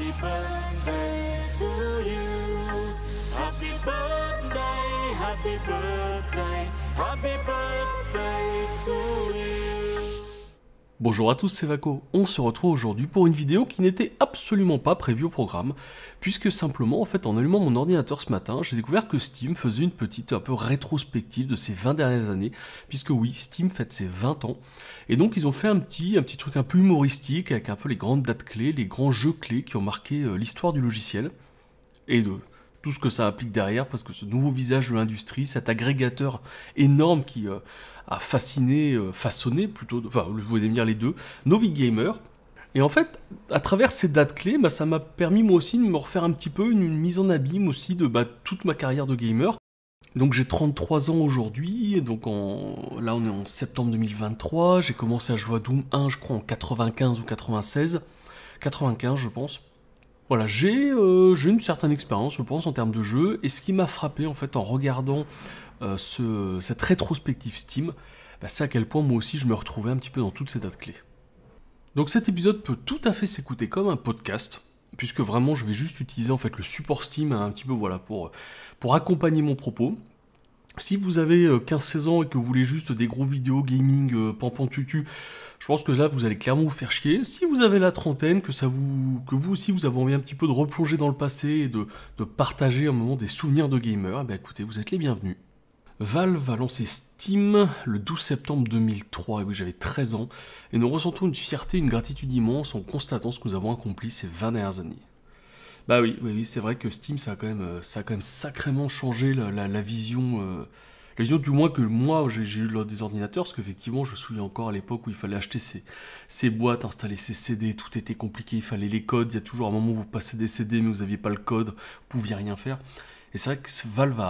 Happy birthday to you. Happy birthday, happy birthday, happy birthday to you. Bonjour à tous, c'est Vaco. On se retrouve aujourd'hui pour une vidéo qui n'était absolument pas prévue au programme, puisque simplement, en fait, en allumant mon ordinateur ce matin, j'ai découvert que Steam faisait une petite, un peu rétrospective de ces 20 dernières années, puisque oui, Steam fête ses 20 ans, et donc ils ont fait un petit truc un peu humoristique, avec un peu les grandes dates clés, les grands jeux clés qui ont marqué l'histoire du logiciel, et de tout ce que ça implique derrière, parce que ce nouveau visage de l'industrie, cet agrégateur énorme qui a façonné plutôt, enfin vous pouvez me dire les deux, nos vies gamers. Et en fait, à travers ces dates clés, ça m'a permis moi aussi de me refaire un petit peu une mise en abîme aussi de toute ma carrière de gamer. Donc j'ai 33 ans aujourd'hui, donc là on est en septembre 2023, j'ai commencé à jouer à Doom 1 je crois en 95 ou 96, 95 je pense. Voilà, j'ai une certaine expérience, je pense, en termes de jeu, et ce qui m'a frappé, en fait, en regardant cette rétrospective Steam, c'est à quel point, moi aussi, je me retrouvais un petit peu dans toutes ces dates clés. Donc cet épisode peut tout à fait s'écouter comme un podcast, puisque vraiment, je vais juste utiliser, en fait, le support Steam, un petit peu, voilà, pour accompagner mon propos. Si vous avez 15-16 ans et que vous voulez juste des gros vidéos gaming, pampan-tutu, je pense que là vous allez clairement vous faire chier. Si vous avez la trentaine, que vous aussi vous avez envie un petit peu de replonger dans le passé et de partager un moment des souvenirs de gamer, écoutez, vous êtes les bienvenus. Valve a lancé Steam le 12 septembre 2003, et oui j'avais 13 ans, et nous ressentons une fierté, une gratitude immense en constatant ce que nous avons accompli ces 20 dernières années. Bah oui, c'est vrai que Steam, ça a quand même sacrément changé la vision, du moins que moi j'ai eu des ordinateurs, parce qu'effectivement, je me souviens encore à l'époque où il fallait acheter ces boîtes, installer ces CD, tout était compliqué, il fallait les codes, il y a toujours un moment où vous passez des CD, mais vous n'aviez pas le code, vous pouviez rien faire. Et c'est vrai que Valve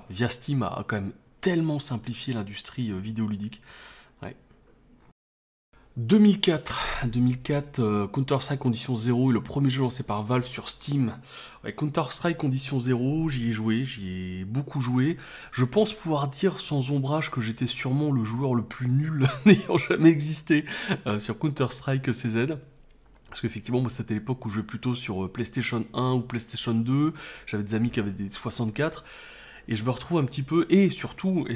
via Steam, a quand même tellement simplifié l'industrie vidéoludique. Ouais. 2004, Counter-Strike Condition 0 est le premier jeu lancé par Valve sur Steam. Ouais, Counter-Strike Condition 0, j'y ai beaucoup joué. Je pense pouvoir dire sans ombrage que j'étais sûrement le joueur le plus nul n'ayant jamais existé sur Counter-Strike CZ. Parce qu'effectivement, moi c'était l'époque où je jouais plutôt sur PlayStation 1 ou PlayStation 2. J'avais des amis qui avaient des 64. Et je me retrouve un petit peu, et surtout,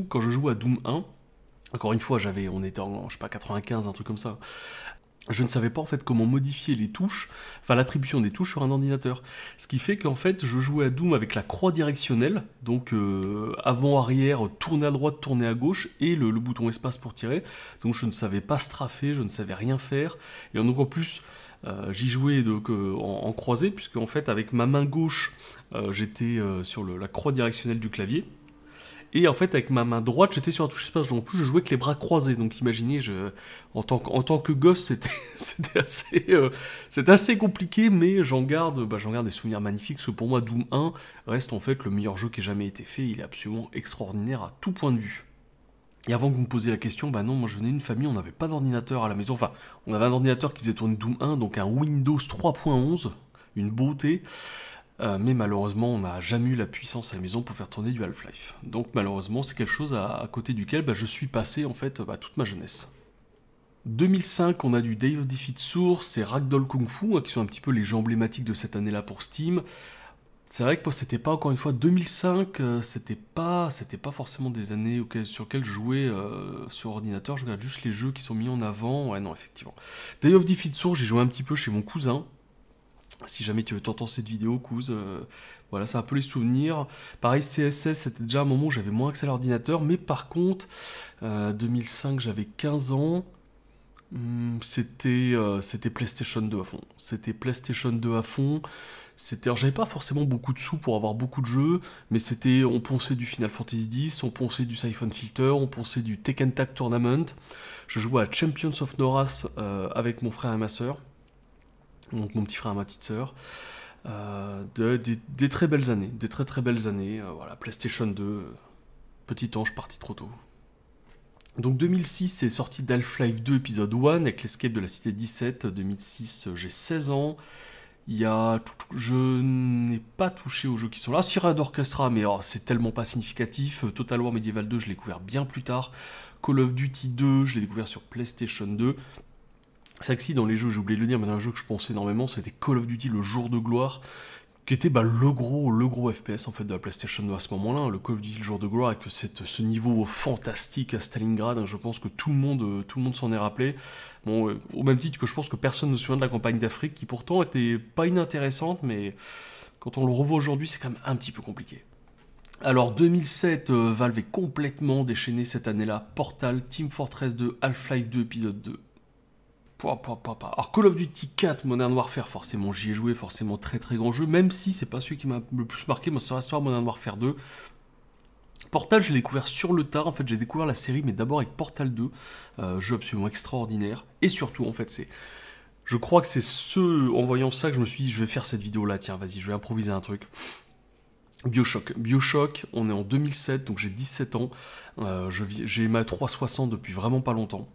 quand je joue à Doom 1, encore une fois, on était en, 95, un truc comme ça. Je ne savais pas en fait comment modifier les touches, l'attribution des touches sur un ordinateur. Ce qui fait qu'en fait, je jouais à Doom avec la croix directionnelle, donc avant-arrière, tourner à droite, tourner à gauche, et le bouton espace pour tirer. Donc je ne savais pas strafer, je ne savais rien faire. Et donc en plus, j'y jouais en croisé, puisque en fait, avec ma main gauche, j'étais sur la croix directionnelle du clavier. Et en fait, avec ma main droite, j'étais sur la touche espace. Donc en plus, je jouais avec les bras croisés. Donc imaginez, en tant que gosse, c'était assez compliqué, mais j'en garde des souvenirs magnifiques. Parce que pour moi, Doom 1 reste en fait le meilleur jeu qui ait jamais été fait. Il est absolument extraordinaire à tout point de vue. Et avant que vous me posiez la question, non, moi je venais d'une famille, on n'avait pas d'ordinateur à la maison. Enfin, on avait un ordinateur qui faisait tourner Doom 1, donc un Windows 3.11, une beauté. Mais malheureusement, on n'a jamais eu la puissance à la maison pour faire tourner du Half-Life. Donc malheureusement, c'est quelque chose à côté duquel je suis passé en fait toute ma jeunesse. 2005, on a du Day of Defeat Source et Ragdoll Kung Fu, qui sont un petit peu les jeux emblématiques de cette année-là pour Steam. C'est vrai que moi, c'était pas, encore une fois, 2005, c'était pas forcément des années sur lesquelles je jouais sur ordinateur, je regarde juste les jeux qui sont mis en avant. Ouais, non, effectivement. Day of Defeat Source, j'ai joué un petit peu chez mon cousin. Si jamais tu veux t'entendre cette vidéo, Kouz, voilà, c'est un peu les souvenirs. Pareil, CSS, c'était déjà un moment où j'avais moins accès à l'ordinateur, mais par contre, 2005, j'avais 15 ans, c'était PlayStation 2 à fond. C'était PlayStation 2 à fond. Alors, j'avais pas forcément beaucoup de sous pour avoir beaucoup de jeux, mais on ponçait du Final Fantasy X, on ponçait du Siphon Filter, on ponçait du Tekken Tag Tournament. Je jouais à Champions of Noras avec mon frère et ma sœur. Donc mon petit frère et ma petite sœur, des très belles années, des très très belles années, voilà, PlayStation 2, petit ange parti trop tôt. Donc 2006, c'est sorti d'Half-Life 2 épisode 1 avec l'Escape de la Cité 17, 2006, j'ai 16 ans, je n'ai pas touché aux jeux qui sont là, Sierra d'Orchestra, mais c'est tellement pas significatif, Total War Medieval 2, je l'ai découvert bien plus tard, Call of Duty 2, je l'ai découvert sur PlayStation 2, C'est vrai que si dans les jeux, j'ai oublié de le dire, mais dans un jeu que je pense énormément, c'était Call of Duty, le jour de gloire, qui était le gros FPS en fait de la PlayStation 2 à ce moment-là, le Call of Duty, le jour de gloire, avec ce niveau fantastique à Stalingrad, je pense que tout le monde s'en est rappelé. Bon, au même titre que je pense que personne ne se souvient de la campagne d'Afrique, qui pourtant était pas inintéressante, mais quand on le revoit aujourd'hui, c'est quand même un petit peu compliqué. Alors 2007, Valve est complètement déchaîné cette année-là. Portal, Team Fortress 2, Half-Life 2, épisode 2. Alors Call of Duty 4, Modern Warfare, forcément j'y ai joué, forcément très très grand jeu, même si c'est pas celui qui m'a le plus marqué, moi ça restera Modern Warfare 2. Portal, je l'ai découvert sur le tard, en fait j'ai découvert la série, mais d'abord avec Portal 2, jeu absolument extraordinaire, et surtout en fait je crois que c'est en voyant ça que je me suis dit je vais faire cette vidéo là, tiens vas-y je vais improviser un truc. Bioshock, on est en 2007, donc j'ai 17 ans, j'ai ma 360 depuis vraiment pas longtemps.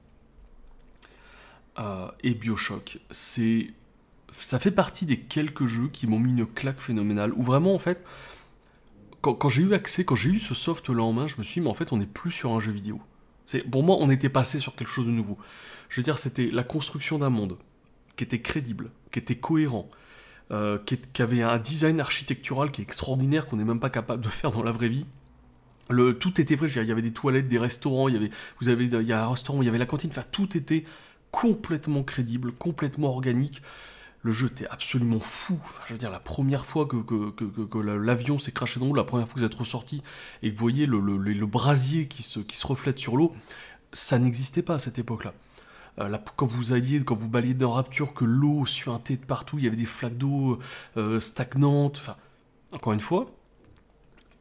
Et Bioshock, ça fait partie des quelques jeux qui m'ont mis une claque phénoménale, où vraiment en fait, quand j'ai eu accès, quand j'ai eu ce soft là en main, je me suis dit mais en fait on n'est plus sur un jeu vidéo. Pour moi on était passé sur quelque chose de nouveau. Je veux dire c'était la construction d'un monde qui était crédible, qui était cohérent, qui avait un design architectural qui est extraordinaire, qu'on n'est même pas capable de faire dans la vraie vie. Tout était vrai, je veux dire, il y avait des toilettes, des restaurants, il y a un restaurant, il y avait la cantine, enfin tout était complètement crédible, complètement organique. Le jeu était absolument fou. Enfin, je veux dire, la première fois que l'avion s'est craché dans l'eau, la première fois que vous êtes ressorti et que vous voyez le brasier qui se reflète sur l'eau, ça n'existait pas à cette époque-là. Quand vous balayiez dans Rapture, que l'eau suintait de partout, il y avait des flaques d'eau stagnantes. Enfin, encore une fois,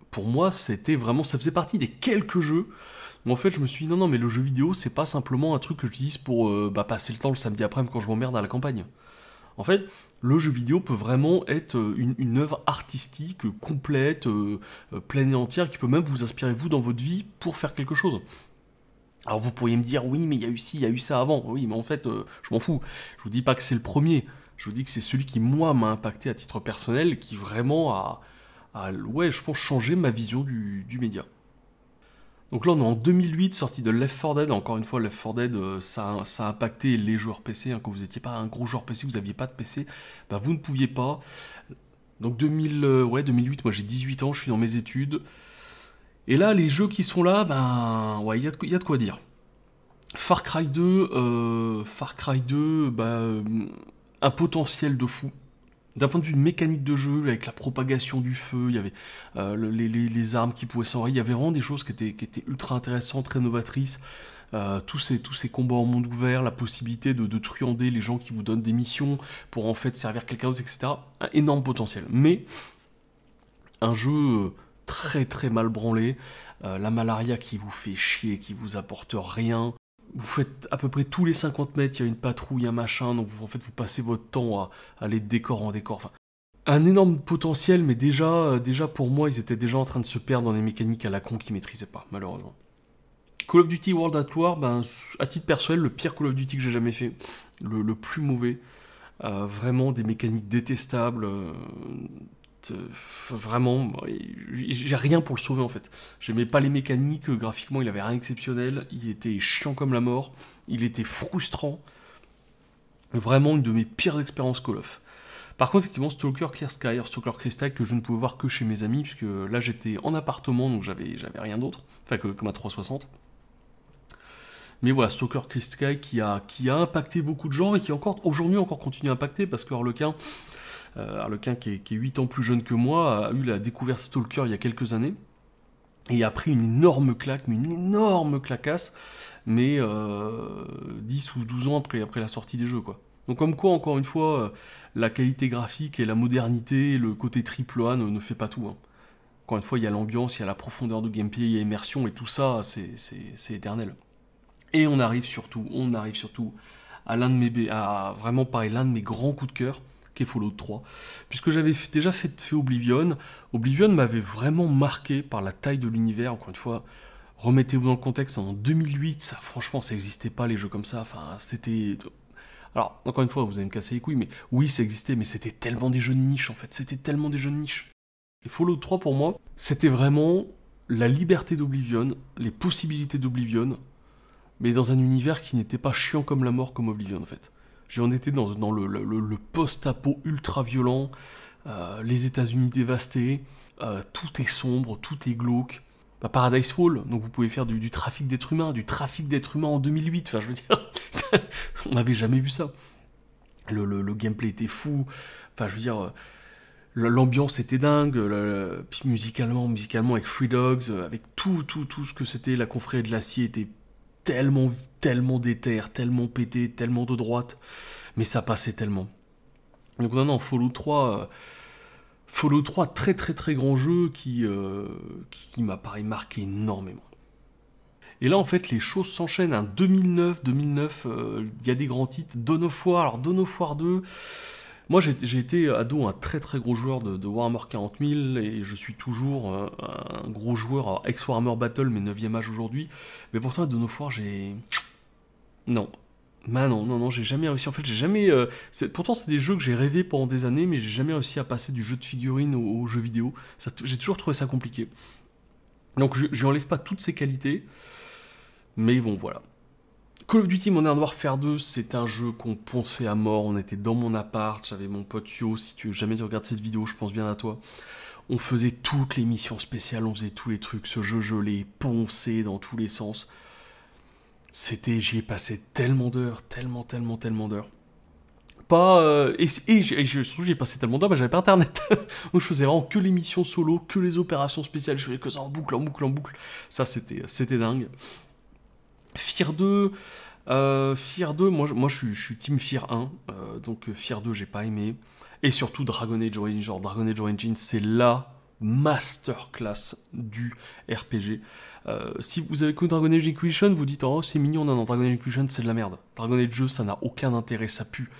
pour moi, c'était vraiment, ça faisait partie des quelques jeux. En fait, je me suis dit, non, mais le jeu vidéo, c'est pas simplement un truc que j'utilise pour passer le temps le samedi après-midi quand je m'emmerde à la campagne. En fait, le jeu vidéo peut vraiment être une œuvre artistique complète, pleine et entière, qui peut même vous inspirer, vous, dans votre vie, pour faire quelque chose. Alors vous pourriez me dire, oui, mais il y a eu ci, il y a eu ça avant. Oui, mais en fait, je m'en fous. Je vous dis pas que c'est le premier. Je vous dis que c'est celui qui, moi, m'a impacté à titre personnel, qui vraiment ouais, je pense, changé ma vision du média. Donc là on est en 2008, sortie de Left 4 Dead. Encore une fois, Left 4 Dead, ça a impacté les joueurs PC. Quand vous n'étiez pas un gros joueur PC, vous n'aviez pas de PC, vous ne pouviez pas. Donc 2008, moi j'ai 18 ans, je suis dans mes études. Et là, les jeux qui sont là, ouais, il y a de quoi dire. Far Cry 2, un potentiel de fou. D'un point de vue mécanique de jeu, avec la propagation du feu, il y avait les armes qui pouvaient s'enrayer, il y avait vraiment des choses qui étaient ultra intéressantes, très novatrices. Tous ces combats en monde ouvert, la possibilité de truander les gens qui vous donnent des missions pour en fait servir quelqu'un d'autre, etc. Un énorme potentiel. Mais un jeu très très mal branlé, la malaria qui vous fait chier, qui vous apporte rien. Vous faites à peu près tous les 50 mètres, il y a une patrouille, un machin, donc vous passez votre temps à aller de décor en décor. Enfin, un énorme potentiel, mais déjà pour moi, ils étaient déjà en train de se perdre dans des mécaniques à la con qu'ils maîtrisaient pas, malheureusement. Call of Duty World at War, à titre personnel, le pire Call of Duty que j'ai jamais fait, le plus mauvais. Vraiment des mécaniques détestables. Vraiment, j'ai rien pour le sauver en fait. J'aimais pas les mécaniques, graphiquement il avait rien d'exceptionnel, il était chiant comme la mort, il était frustrant. Vraiment une de mes pires expériences Call of. Par contre, effectivement, Stalker Clear Sky, Stalker Crystal, que je ne pouvais voir que chez mes amis, puisque là j'étais en appartement, donc j'avais rien d'autre, enfin que ma 360. Mais voilà, Stalker Crystal qui a impacté beaucoup de gens et qui aujourd'hui encore continue à impacter, parce que Harlequin qui est 8 ans plus jeune que moi, a eu la découverte Stalker il y a quelques années, et a pris une énorme claque, mais une énorme clacasse, mais 10 ou 12 ans après la sortie des jeux, quoi. Donc comme quoi, encore une fois, la qualité graphique et la modernité, le côté AAA ne fait pas tout. Hein. Encore une fois, il y a l'ambiance, il y a la profondeur de gameplay, il y a l'immersion, et tout ça, c'est éternel. Et on arrive surtout à l'un de mes grands coups de cœur, qui est Fallout 3, puisque j'avais déjà fait Oblivion. Oblivion m'avait vraiment marqué par la taille de l'univers. Encore une fois, remettez-vous dans le contexte, en 2008, franchement, ça n'existait pas les jeux comme ça. Enfin, c'était... Alors, encore une fois, vous allez me casser les couilles, mais oui, ça existait, mais c'était tellement des jeux de niche, en fait. C'était tellement des jeux de niche. Et Fallout 3, pour moi, c'était vraiment la liberté d'Oblivion, les possibilités d'Oblivion, mais dans un univers qui n'était pas chiant comme la mort, comme Oblivion, en fait. On était dans le post-apo ultra violent, les États-Unis dévastés, tout est sombre, tout est glauque. Bah, Paradise Fall, donc vous pouvez faire du trafic d'êtres humains, en 2008, enfin je veux dire, on n'avait jamais vu ça. Le gameplay était fou, enfin je veux dire, l'ambiance était dingue, puis musicalement avec Free Dogs, avec tout ce que c'était, la confrérie de l'acier était tellement déter, tellement pété, tellement de droite, mais ça passait tellement. Donc non, Fallout 3... Fallout 3, très grand jeu qui m'a pareil marqué énormément. Et là en fait les choses s'enchaînent, hein. 2009, il y a des grands titres, Dawn of War, alors Dawn of War 2, moi j'ai été ado un très gros joueur de Warhammer 40 000 et je suis toujours un gros joueur, ex-Warhammer Battle mais 9ème âge aujourd'hui, mais pourtant à Dawn of War non. Bah non, j'ai jamais réussi. En fait, j'ai jamais. Pourtant, c'est des jeux que j'ai rêvé pendant des années, mais j'ai jamais réussi à passer du jeu de figurines au jeu vidéo. J'ai toujours trouvé ça compliqué. Donc, je lui enlève pas toutes ses qualités, mais bon, voilà. Call of Duty Modern Warfare 2, c'est un jeu qu'on ponçait à mort. On était dans mon appart, j'avais mon pote Yo. Si jamais tu regardes cette vidéo, je pense bien à toi. On faisait toutes les missions spéciales, on faisait tous les trucs. Ce jeu, je l'ai poncé dans tous les sens. J'y ai passé tellement d'heures, tellement d'heures. Surtout j'y ai passé tellement d'heures, j'avais pas internet. Donc je faisais vraiment que les missions solo, que les opérations spéciales, je faisais que ça en boucle. Ça c'était dingue. Fear 2, moi je suis Team Fear 1, donc Fear 2 j'ai pas aimé. Et surtout Dragon Age Origins, Dragon Age Origins c'est la masterclass du RPG. Si vous avez connu Dragon Age Inquisition, vous dites oh c'est mignon, non, Dragon Age Inquisition c'est de la merde. Dragon Age jeu ça n'a aucun intérêt, ça pue.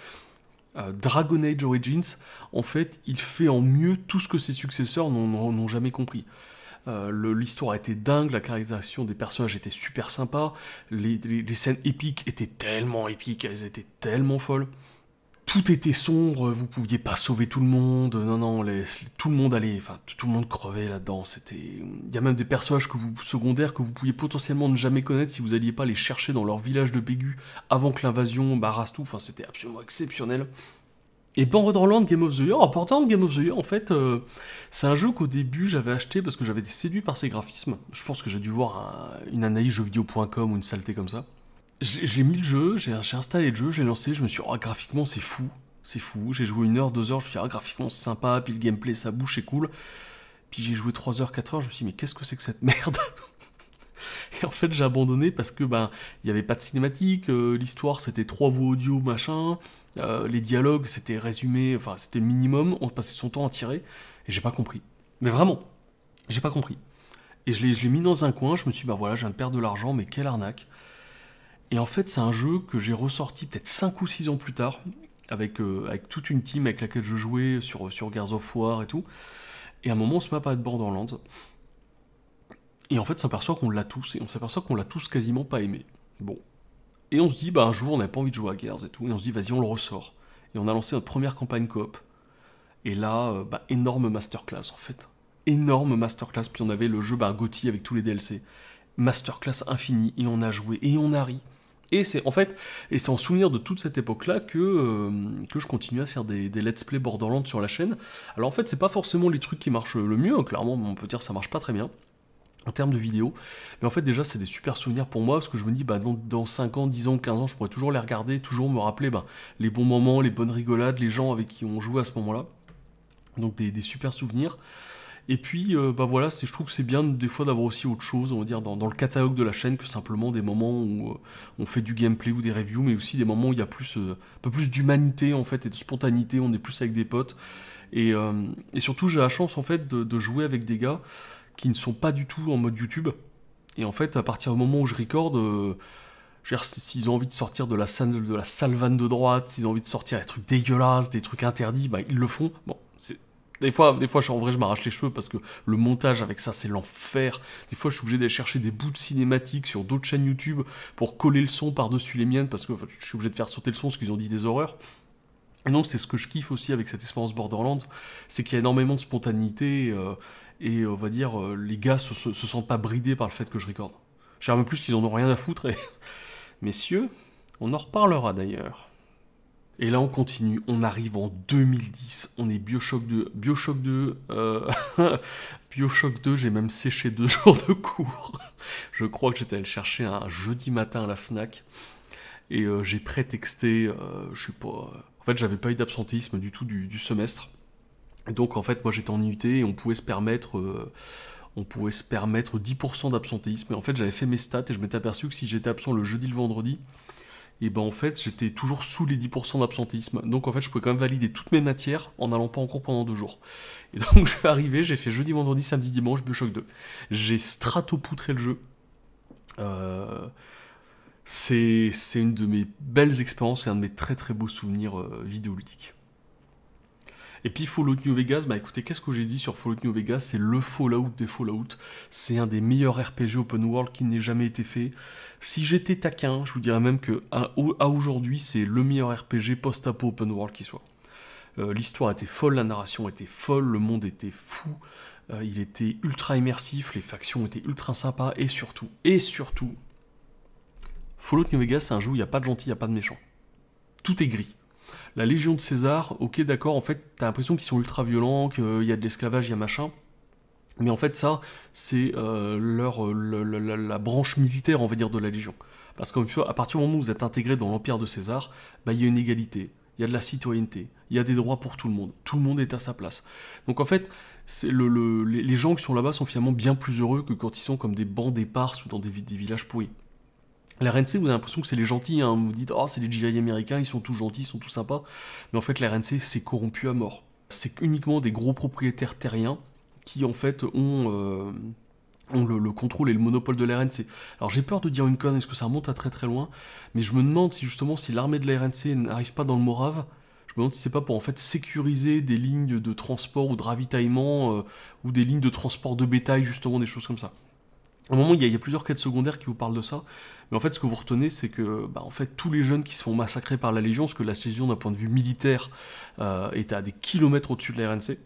Dragon Age Origins, en fait, il fait en mieux tout ce que ses successeurs n'ont jamais compris. L'histoire était dingue, la caractérisation des personnages était super sympa, les scènes épiques étaient tellement épiques, elles étaient tellement folles. Tout était sombre, vous pouviez pas sauver tout le monde, tout le monde tout le monde crevait là-dedans, il y a même des personnages secondaires que vous pouviez potentiellement ne jamais connaître si vous alliez pas les chercher dans leur village de Bégu avant que l'invasion rase tout, c'était absolument exceptionnel. Et Borderlands Game of the Year, Borderlands Game of the Year, en fait, c'est un jeu qu'au début j'avais acheté parce que j'avais été séduit par ses graphismes. Je pense que j'ai dû voir une analyse jeuxvideo.com ou une saleté comme ça. J'ai mis le jeu, j'ai installé le jeu, j'ai lancé, je me suis dit, graphiquement c'est fou, j'ai joué 1 heure, 2 heures, je me suis dit, graphiquement c'est sympa, puis le gameplay ça bouge, c'est cool. Puis j'ai joué 3 heures, 4 heures, je me suis dit, mais qu'est-ce que c'est que cette merde? Et en fait j'ai abandonné parce que, il n'y avait pas de cinématique, l'histoire c'était 3 voix audio, machin, les dialogues c'était résumé, c'était le minimum, on passait son temps à tirer, et j'ai pas compris. Mais vraiment, j'ai pas compris. Et je l'ai mis dans un coin, je me suis dit, voilà, je viens de perdre de l'argent, mais quelle arnaque. Et en fait, c'est un jeu que j'ai ressorti peut-être 5 ou 6 ans plus tard, avec toute une team avec laquelle je jouais sur Gears of War et tout. Et à un moment, on se met à parler de Borderlands. Et en fait, on s'aperçoit qu'on l'a tous, et on s'aperçoit qu'on l'a tous quasiment pas aimé. Bon. Et on se dit, un jour, on n'avait pas envie de jouer à Gears et tout, et on se dit, vas-y, on le ressort. Et on a lancé notre première campagne coop. Et là, énorme masterclass, en fait. Énorme masterclass, puis on avait le jeu GOTY avec tous les DLC. Masterclass infini, et on a joué, et on a ri. Et c'est en souvenir de toute cette époque-là que je continue à faire des let's play Borderlands sur la chaîne. Alors en fait, c'est pas forcément les trucs qui marchent le mieux, clairement, on peut dire que ça marche pas très bien en termes de vidéos. Mais en fait, déjà, c'est des super souvenirs pour moi, parce que je me dis, dans 5 ans, 10 ans, 15 ans, je pourrais toujours les regarder, toujours me rappeler les bons moments, les bonnes rigolades, les gens avec qui on jouait à ce moment-là. Donc des super souvenirs. Et puis, je trouve que c'est bien des fois d'avoir aussi autre chose, on va dire, dans le catalogue de la chaîne que simplement des moments où on fait du gameplay ou des reviews, mais aussi des moments où il y a un peu plus d'humanité, en fait, et de spontanéité, on est plus avec des potes. Et surtout, j'ai la chance, en fait, de jouer avec des gars qui ne sont pas du tout en mode YouTube. Et en fait, à partir du moment où je recorde, s'ils ont envie de sortir de la salvanne de droite, s'ils ont envie de sortir des trucs dégueulasses, des trucs interdits, ils le font. Bon, Des fois, en vrai, je m'arrache les cheveux parce que le montage avec ça, c'est l'enfer. Des fois, je suis obligé d'aller chercher des bouts de cinématiques sur d'autres chaînes YouTube pour coller le son par-dessus les miennes parce que je suis obligé de faire sauter le son parce qu'ils ont dit des horreurs. Et donc, c'est ce que je kiffe aussi avec cette expérience Borderlands, c'est qu'il y a énormément de spontanéité et on va dire, les gars se sentent pas bridés par le fait que je recorde. Je sais même plus qu'ils en ont rien à foutre et... Messieurs, on en reparlera d'ailleurs. Et là on continue, on arrive en 2010, on est Bioshock 2, Bioshock 2, Bioshock 2, j'ai même séché 2 jours de cours. Je crois que j'étais allé le chercher un jeudi matin à la Fnac, et j'ai prétexté, je sais pas, en fait j'avais pas eu d'absentéisme du tout du semestre. Donc en fait moi j'étais en IUT et on pouvait se permettre 10% d'absentéisme, et en fait j'avais fait mes stats et je m'étais aperçu que si j'étais absent le jeudi, le vendredi, et ben en fait j'étais toujours sous les 10% d'absentéisme, donc en fait je pouvais quand même valider toutes mes matières en n'allant pas en cours pendant 2 jours. Et donc je suis arrivé, j'ai fait jeudi, vendredi, samedi, dimanche, Bioshock 2. J'ai stratopoutré le jeu. C'est une de mes belles expériences et un de mes très très beaux souvenirs vidéoludiques. Et puis Fallout New Vegas, bah écoutez, qu'est-ce que j'ai dit sur Fallout New Vegas? C'est le Fallout des Fallout. C'est un des meilleurs RPG open world qui n'ait jamais été fait. Si j'étais taquin, je vous dirais même que à aujourd'hui, c'est le meilleur RPG post-apo open world qui soit. L'histoire était folle, la narration était folle, le monde était fou, il était ultra immersif, les factions étaient ultra sympas, et surtout, Fallout New Vegas, c'est un jeu où il n'y a pas de gentil, il n'y a pas de méchant. Tout est gris. La Légion de César, ok d'accord, en fait, t'as l'impression qu'ils sont ultra violents, qu'il y a de l'esclavage, il y a machin, mais en fait ça, c'est la branche militaire, on va dire, de la Légion. Parce qu'à partir du moment où vous êtes intégré dans l'Empire de César, bah, il y a une égalité, il y a de la citoyenneté, il y a des droits pour tout le monde est à sa place. Donc en fait, les gens qui sont là-bas sont finalement bien plus heureux que quand ils sont comme des bancs d'éparses ou dans des villages pourris. La RNC, vous avez l'impression que c'est les gentils, hein. Vous vous dites, oh, c'est les GI américains, ils sont tous gentils, ils sont tous sympas. Mais en fait, la RNC, c'est corrompu à mort. C'est uniquement des gros propriétaires terriens qui, en fait, ont le contrôle et le monopole de la RNC. Alors, j'ai peur de dire une conne, est-ce que ça remonte à très très loin, mais je me demande si, justement, si l'armée de la RNC n'arrive pas dans le Morave, je me demande si c'est pas pour, en fait, sécuriser des lignes de transport ou de ravitaillement, ou des lignes de transport de bétail, justement, des choses comme ça. À un moment, il y a plusieurs quêtes secondaires qui vous parlent de ça, mais en fait, ce que vous retenez, c'est que en fait, tous les jeunes qui se font massacrer par la Légion, parce que la Légion, d'un point de vue militaire, est à des kilomètres au-dessus de la RNC,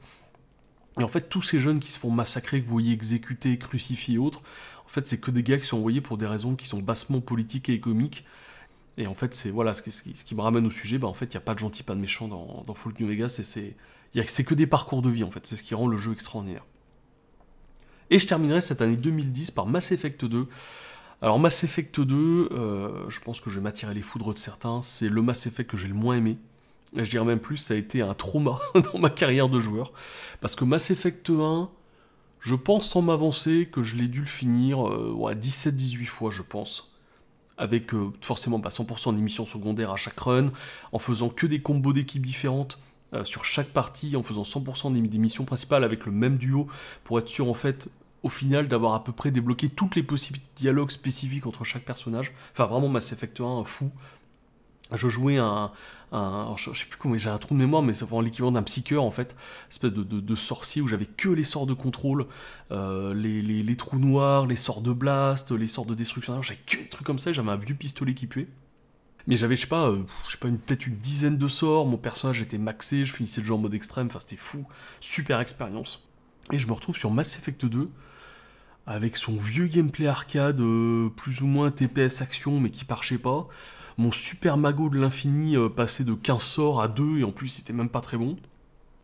et en fait, tous ces jeunes qui se font massacrer, que vous voyez exécutés, crucifiés et autres, en fait, c'est que des gars qui sont envoyés pour des raisons qui sont bassement politiques et économiques, et en fait, c'est voilà, ce qui me ramène au sujet, en fait, il n'y a pas de gentil, pas de méchant dans Fallout New Vegas, c'est que des parcours de vie, en fait, c'est ce qui rend le jeu extraordinaire. Et je terminerai cette année 2010 par Mass Effect 2. Alors Mass Effect 2, je pense que je vais m'attirer les foudres de certains, c'est le Mass Effect que j'ai le moins aimé. Et je dirais même plus, ça a été un trauma dans ma carrière de joueur. Parce que Mass Effect 1, je pense sans m'avancer que je l'ai dû le finir 17-18 fois, je pense. Avec forcément 100% d'émissions secondaires à chaque run, en faisant que des combos d'équipes différentes. Sur chaque partie, en faisant 100% des missions principales avec le même duo, pour être sûr en fait, au final, d'avoir à peu près débloqué toutes les possibilités de dialogue spécifiques entre chaque personnage. Enfin vraiment Mass Effect 1, fou. Je jouais je sais plus comment, j'ai un trou de mémoire, mais c'est vraiment l'équivalent d'un psycheur en fait, espèce de sorcier où j'avais que les sorts de contrôle, les trous noirs, les sorts de blast, les sorts de destruction, j'avais que des trucs comme ça, j'avais un vieux pistolet qui puait. Mais j'avais, peut-être une dizaine de sorts, mon personnage était maxé, je finissais le jeu en mode extrême, enfin c'était fou, super expérience. Et je me retrouve sur Mass Effect 2, avec son vieux gameplay arcade, plus ou moins TPS action, mais qui marchait pas. Mon super magot de l'infini passait de 15 sorts à 2, et en plus c'était même pas très bon.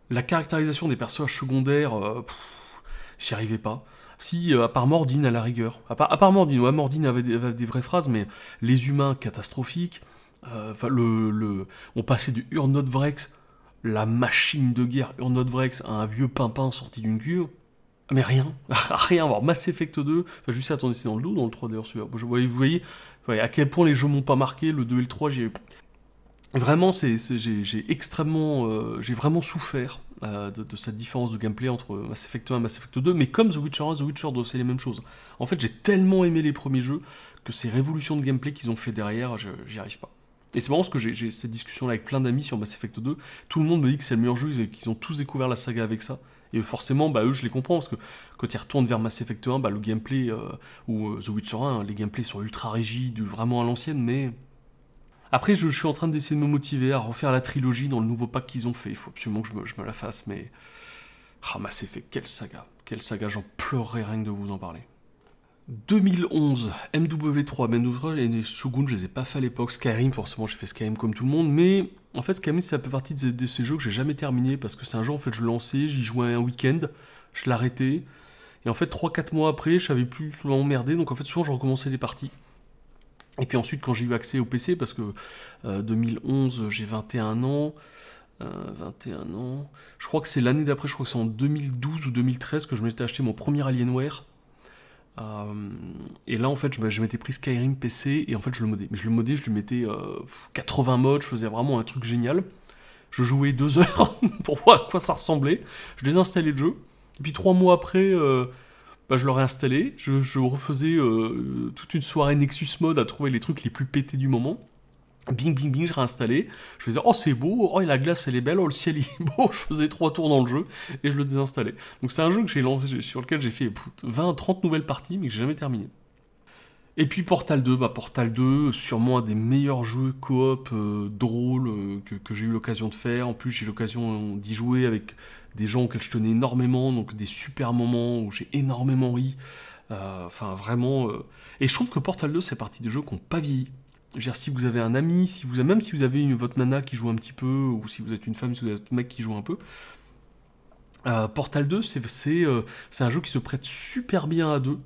La caractérisation des personnages secondaires, j'y arrivais pas. Si, à part Mordine à la rigueur. À part Mordine, ouais, Mordine avait des vraies phrases, mais les humains, catastrophiques. On passait du Urnodvrex, la machine de guerre Urnodvrex, à un vieux pimpin sorti d'une cure. Mais rien, rien. Alors Mass Effect 2, juste attendez, c'est dans le 2 ou dans le 3 d'ailleurs celui-là. Vous voyez à quel point les jeux m'ont pas marqué, le 2 et le 3, vraiment, j'ai vraiment souffert de cette différence de gameplay entre Mass Effect 1 et Mass Effect 2, mais comme The Witcher 1, The Witcher 2, c'est les mêmes choses. En fait, j'ai tellement aimé les premiers jeux que ces révolutions de gameplay qu'ils ont fait derrière, j'y arrive pas. Et c'est marrant parce que j'ai cette discussion-là avec plein d'amis sur Mass Effect 2, tout le monde me dit que c'est le meilleur jeu et qu'ils ont tous découvert la saga avec ça. Et forcément, eux, je les comprends, parce que quand ils retournent vers Mass Effect 1, le gameplay, ou The Witcher 1, les gameplays sont ultra rigides, vraiment à l'ancienne, mais... Après, je suis en train d'essayer de me motiver à refaire la trilogie dans le nouveau pack qu'ils ont fait. Il faut absolument que je me la fasse, mais... Mass Effect, quelle saga, j'en pleurerais rien que de vous en parler. 2011, MW3, MW3 et Shogun, je les ai pas fait à l'époque. Skyrim, forcément, j'ai fait Skyrim comme tout le monde, mais en fait, Skyrim, ça fait partie de ces jeux que j'ai jamais terminé parce que c'est un jeu, en fait, je le lançais, j'y jouais un week-end, je l'arrêtais, et en fait, 3-4 mois après, je savais plus m'emmerder, donc en fait, souvent, je recommençais les parties. Et puis ensuite, quand j'ai eu accès au PC, parce que 2011, j'ai 21 ans, 21 ans, je crois que c'est l'année d'après, je crois que c'est en 2012 ou 2013 que je m'étais acheté mon premier Alienware. Et là en fait je m'étais pris Skyrim PC et en fait je le modais. Mais je le modais, je lui mettais 80 modes, je faisais vraiment un truc génial. Je jouais 2 heures pour voir à quoi ça ressemblait. Je désinstallais le jeu. Et puis 3 mois après, je le réinstallais. Je refaisais toute une soirée Nexus Mode à trouver les trucs les plus pétés du moment. Bing, bing, bing, je réinstallais. Je faisais, oh c'est beau, oh et la glace elle est belle, oh le ciel il est beau. Je faisais 3 tours dans le jeu et je le désinstallais. Donc c'est un jeu que j'ai lancé, sur lequel j'ai fait 20-30 nouvelles parties mais que j'ai jamais terminé. Et puis Portal 2, Portal 2, sûrement un des meilleurs jeux coop drôles que j'ai eu l'occasion de faire. En plus j'ai eu l'occasion d'y jouer avec des gens auxquels je tenais énormément, donc des super moments où j'ai énormément ri. Enfin vraiment... Et je trouve que Portal 2 c'est partie des jeux qui n'ont pas vieilli. Je veux dire, si vous avez un ami, même si vous avez votre nana qui joue un petit peu, ou si vous êtes une femme, si vous êtes un mec qui joue un peu, Portal 2, c'est un jeu qui se prête super bien à deux,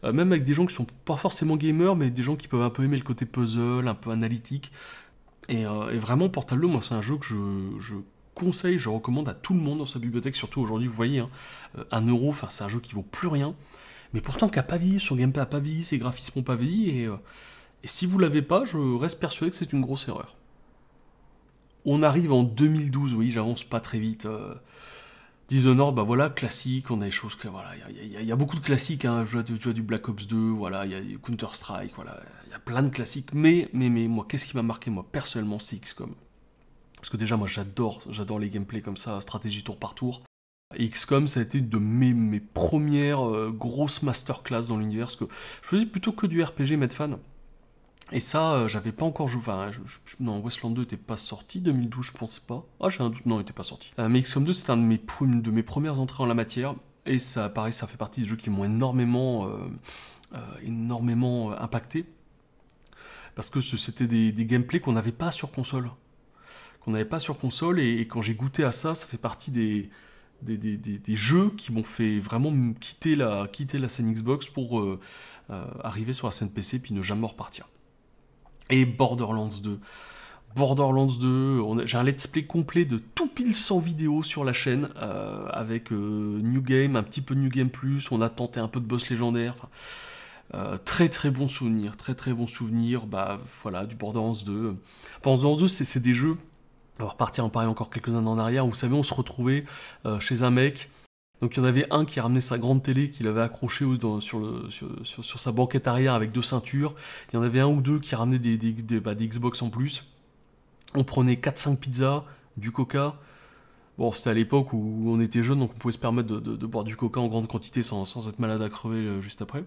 même avec des gens qui sont pas forcément gamers, mais des gens qui peuvent un peu aimer le côté puzzle, un peu analytique. Et vraiment, Portal 2, moi, c'est un jeu que je conseille, je recommande à tout le monde dans sa bibliothèque, surtout aujourd'hui, vous voyez, hein, 1€, enfin, c'est un jeu qui vaut plus rien, mais pourtant qui a pas vieilli, son gameplay a pas vieilli, ses graphismes ont pas vieilli, et si vous l'avez pas, je reste persuadé que c'est une grosse erreur. On arrive en 2012, oui, j'avance pas très vite. Dishonored, voilà, classique, on a des choses que, voilà, il y a beaucoup de classiques, hein, tu vois du Black Ops 2, voilà, il y a du Counter-Strike, voilà, il y a plein de classiques, mais moi, qu'est-ce qui m'a marqué, moi, personnellement, c'est XCOM. Parce que déjà, moi, j'adore les gameplays comme ça, stratégie tour par tour. Et XCOM, ça a été de mes premières grosses masterclass dans l'univers, parce que je faisais plutôt que du RPG, Medfan. Et ça, j'avais pas encore joué. Enfin, non, Wasteland 2 n'était pas sorti. 2012, je pense pas. Ah, j'ai un doute. Non, il était pas sorti. Mais XCOM 2, c'était un de mes premières entrées en la matière. Et ça, pareil, ça fait partie des jeux qui m'ont énormément impacté. Parce que c'était des gameplays qu'on n'avait pas sur console. Et quand j'ai goûté à ça, ça fait partie des jeux qui m'ont fait vraiment quitter la scène Xbox pour arriver sur la scène PC puis ne jamais repartir. Et Borderlands 2. J'ai un let's play complet de tout pile 100 vidéos sur la chaîne, avec New Game, un petit peu de New Game Plus, on a tenté un peu de boss légendaire. Très très bon souvenir, voilà, du Borderlands 2. Borderlands 2, c'est des jeux, on va repartir en parler encore quelques années en arrière, où vous savez, on se retrouvait chez un mec. Donc il y en avait un qui ramenait sa grande télé qu'il avait accrochée sur sa banquette arrière avec 2 ceintures. Il y en avait un ou deux qui ramenaient des Xbox en plus. On prenait 4-5 pizzas, du coca. Bon, c'était à l'époque où on était jeunes, donc on pouvait se permettre de boire du coca en grande quantité sans être malade à crever juste après.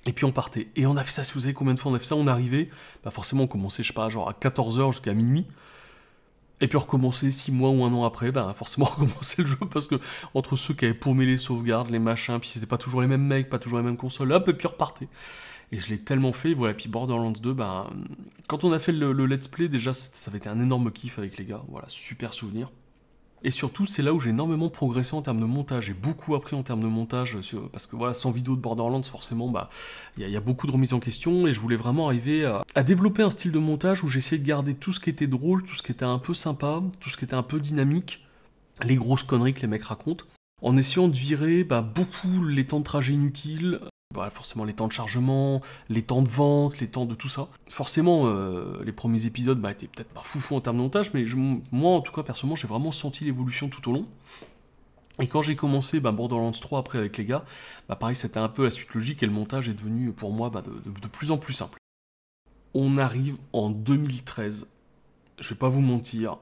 Et puis on partait. Et on a fait ça, si vous savez combien de fois on a fait ça, on arrivait, forcément on commençait, je sais pas, genre à 14h jusqu'à minuit. Et puis recommencer 6 mois ou 1 an après, forcément recommencer le jeu, parce que entre ceux qui avaient paumé les sauvegardes, les machins, puis c'était pas toujours les mêmes mecs, pas toujours les mêmes consoles, hop, et puis repartait. Et je l'ai tellement fait, voilà, puis Borderlands 2, quand on a fait le let's play, déjà, ça avait été un énorme kiff avec les gars, voilà, super souvenir. Et surtout, c'est là où j'ai énormément progressé en termes de montage. J'ai beaucoup appris en termes de montage, parce que voilà, sans vidéo de Borderlands, forcément, il y a beaucoup de remises en question, et je voulais vraiment arriver à développer un style de montage où j'essayais de garder tout ce qui était drôle, tout ce qui était un peu sympa, tout ce qui était un peu dynamique, les grosses conneries que les mecs racontent, en essayant de virer beaucoup les temps de trajet inutiles, forcément les temps de chargement, les temps de vente, les temps de tout ça. Forcément, les premiers épisodes étaient peut-être pas foufou en termes de montage, mais moi, en tout cas, personnellement, j'ai vraiment senti l'évolution tout au long. Et quand j'ai commencé Borderlands 3 après avec les gars, pareil, c'était un peu la suite logique et le montage est devenu pour moi de plus en plus simple. On arrive en 2013. Je vais pas vous mentir,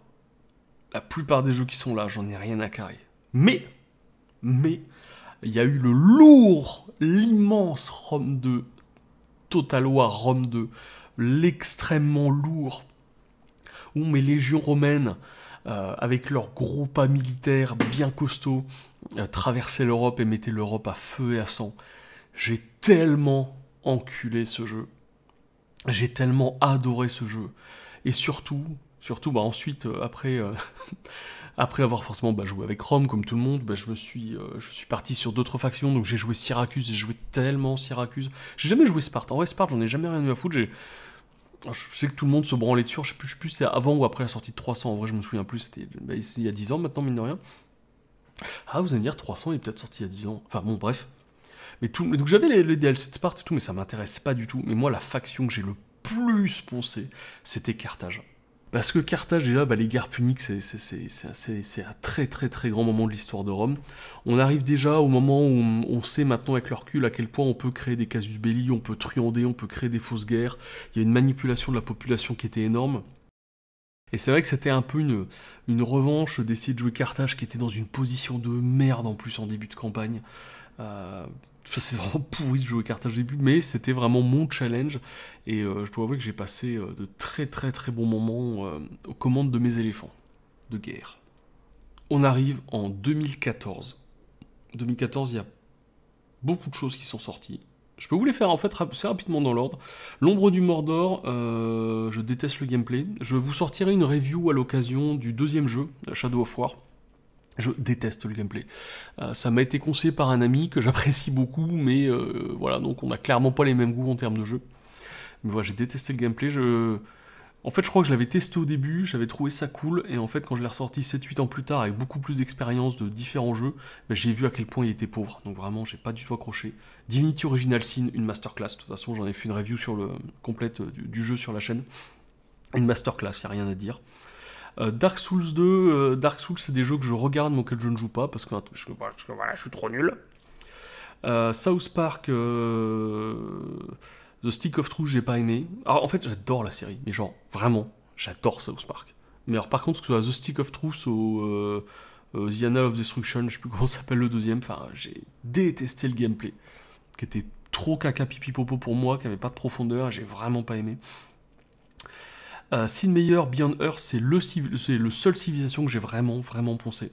la plupart des jeux qui sont là, j'en ai rien à carrer. Mais, il y a eu l'immense Rome 2, Total War Rome 2, l'extrêmement lourd, où mes légions romaines, avec leurs gros pas militaires bien costauds, traversaient l'Europe et mettaient l'Europe à feu et à sang. J'ai tellement enculé ce jeu. J'ai tellement adoré ce jeu. Et surtout bah ensuite, après avoir forcément joué avec Rome, comme tout le monde, je suis parti sur d'autres factions, donc j'ai joué Syracuse, j'ai joué tellement Syracuse. J'ai jamais joué Sparte. En vrai, Sparte, j'en ai jamais rien eu à foutre. Je sais que tout le monde se branlait dessus, je sais plus c'est avant ou après la sortie de 300, en vrai je me souviens plus, c'était il y a 10 ans maintenant, mine de rien. Ah, vous allez me dire, 300 il est peut-être sorti il y a 10 ans, enfin bon, bref. Donc j'avais les DLC de Sparte et tout, mais ça m'intéressait pas du tout. Mais moi, la faction que j'ai le plus poncé, c'était Carthage. Parce que Carthage, déjà, les guerres puniques, c'est un très très très grand moment de l'histoire de Rome. On arrive déjà au moment où on sait maintenant avec le recul à quel point on peut créer des casus belli, on peut truander, on peut créer des fausses guerres. Il y a une manipulation de la population qui était énorme. Et c'est vrai que c'était un peu une revanche d'essayer de jouer Carthage qui était dans une position de merde en plus en début de campagne. C'est vraiment pourri de jouer Carthage au début, mais c'était vraiment mon challenge, et je dois avouer que j'ai passé de très très très bons moments aux commandes de mes éléphants de guerre. On arrive en 2014. 2014, il y a beaucoup de choses qui sont sorties. Je peux vous les faire en fait assez rapidement dans l'ordre. L'ombre du Mordor, je déteste le gameplay. Je vous sortirai une review à l'occasion du deuxième jeu, Shadow of War. Je déteste le gameplay. Ça m'a été conseillé par un ami que j'apprécie beaucoup, mais voilà, donc on n'a clairement pas les mêmes goûts en termes de jeu. Mais voilà, j'ai détesté le gameplay. En fait, je crois que je l'avais testé au début, j'avais trouvé ça cool, et en fait, quand je l'ai ressorti 7-8 ans plus tard, avec beaucoup plus d'expérience de différents jeux, j'ai vu à quel point il était pauvre. Donc vraiment, j'ai pas du tout accroché. Divinity Original Sin, une masterclass. De toute façon, j'en ai fait une review complète du jeu sur la chaîne. Une masterclass, y a rien à dire. Dark Souls 2, Dark Souls c'est des jeux que je regarde mais auxquels je ne joue pas parce que voilà, je suis trop nul. South Park, The Stick of Truth, j'ai pas aimé. Alors en fait j'adore la série, mais genre vraiment, j'adore South Park. Mais alors par contre, que ce soit The Stick of Truth ou The Annal of Destruction, je sais plus comment s'appelle le deuxième, enfin j'ai détesté le gameplay, qui était trop caca pipi popo pour moi, qui avait pas de profondeur, j'ai vraiment pas aimé. Sid Meier, Beyond Earth, c'est le seul civilisation que j'ai vraiment poncé.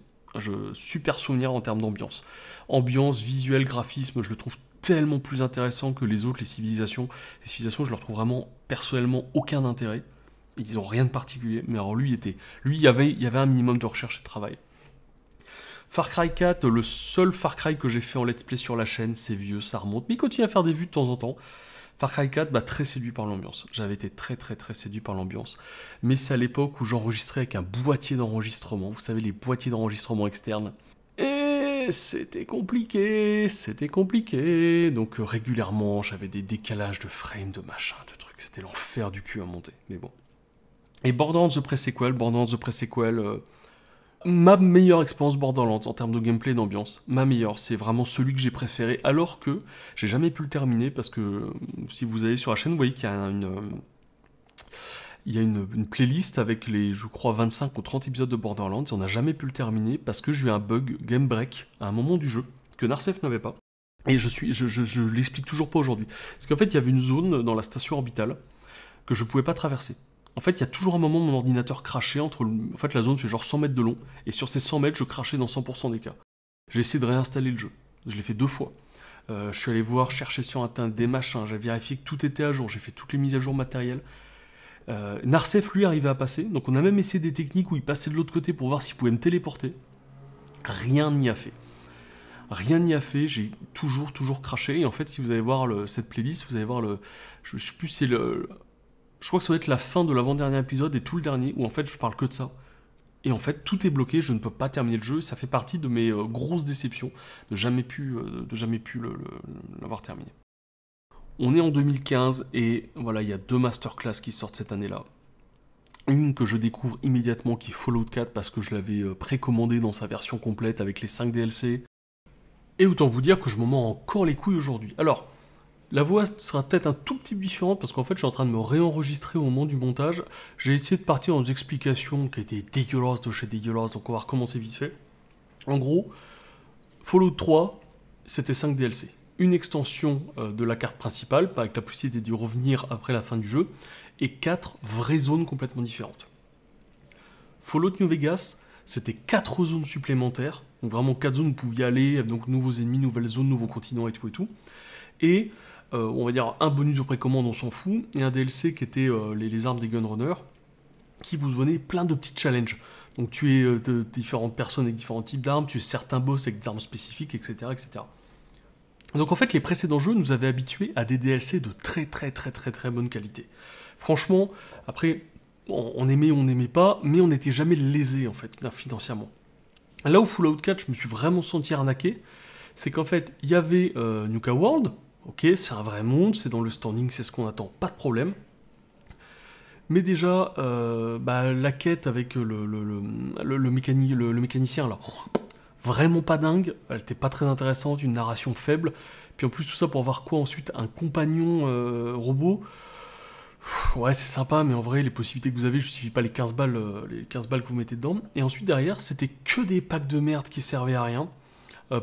Super souvenir en termes d'ambiance. Ambiance, visuel, graphisme, je le trouve tellement plus intéressant que les autres, les civilisations. Les civilisations, je leur trouve vraiment, personnellement, aucun intérêt. Ils n'ont rien de particulier, mais alors lui, il y avait un minimum de recherche et de travail. Far Cry 4, le seul Far Cry que j'ai fait en let's play sur la chaîne, c'est vieux, ça remonte, mais il continue à faire des vues de temps en temps. Far Cry 4, très séduit par l'ambiance. J'avais été très séduit par l'ambiance. Mais c'est à l'époque où j'enregistrais avec un boîtier d'enregistrement. Vous savez, les boîtiers d'enregistrement externes. Et c'était compliqué. Donc régulièrement, j'avais des décalages de frames, de machin, de trucs. C'était l'enfer du cul à monter. Mais bon. Et Borderlands The Pre-Sequel, ma meilleure expérience Borderlands en termes de gameplay et d'ambiance, ma meilleure, c'est vraiment celui que j'ai préféré, alors que j'ai jamais pu le terminer, parce que si vous allez sur la chaîne, vous voyez qu'il y a une playlist avec les, je crois, 25 ou 30 épisodes de Borderlands, et on n'a jamais pu le terminer, parce que j'ai eu un bug game break à un moment du jeu, que Narcef n'avait pas, et je l'explique toujours pas aujourd'hui. Parce qu'en fait, il y avait une zone dans la station orbitale que je pouvais pas traverser. En fait, il y a toujours un moment où mon ordinateur crachait en fait, la zone fait genre 100 mètres de long, et sur ces 100 mètres, je crachais dans 100% des cas. J'ai essayé de réinstaller le jeu. Je l'ai fait 2 fois. Je suis allé chercher sur Internet des machins, j'ai vérifié que tout était à jour, j'ai fait toutes les mises à jour matérielles. Narcef, lui, arrivait à passer, donc on a même essayé des techniques où il passait de l'autre côté pour voir s'il pouvait me téléporter. Rien n'y a fait. J'ai toujours craché, et en fait, si vous allez voir cette playlist, vous allez voir je sais plus si c'est je crois que ça va être la fin de l'avant-dernier épisode et tout le dernier, où en fait je parle que de ça. Et en fait, tout est bloqué, je ne peux pas terminer le jeu, ça fait partie de mes grosses déceptions de jamais pu l'avoir terminé. On est en 2015, et voilà, il y a 2 masterclass qui sortent cette année-là. Une que je découvre immédiatement, qui est Fallout 4, parce que je l'avais précommandé dans sa version complète avec les 5 DLC. Et autant vous dire que je m'en mords encore les couilles aujourd'hui. Alors, la voix sera peut-être un tout petit peu différente parce qu'en fait je suis en train de me réenregistrer au moment du montage. J'ai essayé de partir dans des explications qui étaient dégueulasses de chez dégueulasses, donc on va recommencer vite fait. En gros, Fallout 3, c'était 5 DLC. Une extension de la carte principale, avec la possibilité d'y revenir après la fin du jeu, et 4 vraies zones complètement différentes. Fallout New Vegas, c'était 4 zones supplémentaires, donc vraiment 4 zones où vous pouviez aller, donc nouveaux ennemis, nouvelles zones, nouveaux continents et tout. et on va dire un bonus de précommande, on s'en fout, et un DLC qui était les armes des Gunrunners, qui vous donnait plein de petits challenges. Donc tu es de différentes personnes avec différents types d'armes, tu es certains boss avec des armes spécifiques, etc., etc. Donc en fait, les précédents jeux nous avaient habitués à des DLC de très bonne qualité. Franchement, après, on aimait ou on n'aimait pas, mais on n'était jamais lésé en fait, financièrement. Là où Fallout 4, je me suis vraiment senti arnaqué, c'est qu'en fait, il y avait Nuka World, ok, c'est un vrai monde, c'est dans le standing, c'est ce qu'on attend, pas de problème. Mais déjà, la quête avec le mécanicien, là, vraiment pas dingue, elle était pas très intéressante, une narration faible, puis en plus tout ça pour avoir quoi ensuite, un compagnon robot, ouais c'est sympa, mais en vrai les possibilités que vous avez justifient pas les 15 balles que vous mettez dedans, et ensuite derrière c'était que des packs de merde qui servaient à rien,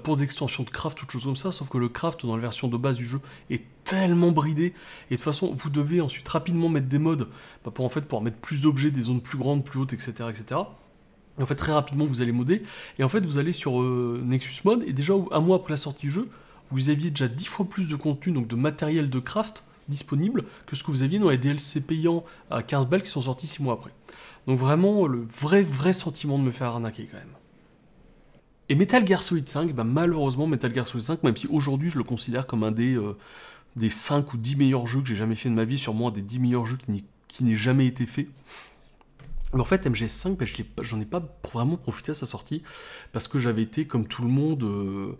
pour des extensions de craft, toutes choses comme ça, sauf que le craft dans la version de base du jeu est tellement bridé, et de toute façon vous devez ensuite rapidement mettre des mods pour en fait pouvoir mettre plus d'objets, des zones plus grandes, plus hautes, etc. etc. Et en fait très rapidement vous allez modder, et en fait vous allez sur Nexus Mod, et déjà un mois après la sortie du jeu, vous aviez déjà 10 fois plus de contenu, donc de matériel de craft disponible, que ce que vous aviez dans les DLC payants à 15 balles qui sont sortis 6 mois après. Donc vraiment le vrai sentiment de me faire arnaquer quand même. Et Metal Gear Solid 5, malheureusement Metal Gear Solid 5, même si aujourd'hui je le considère comme un des 5 ou 10 meilleurs jeux que j'ai jamais fait de ma vie, sûrement un des 10 meilleurs jeux qui n'ait jamais été fait. Mais en fait MGS5, j'en ai pas vraiment profité à sa sortie, parce que j'avais été, comme tout le monde,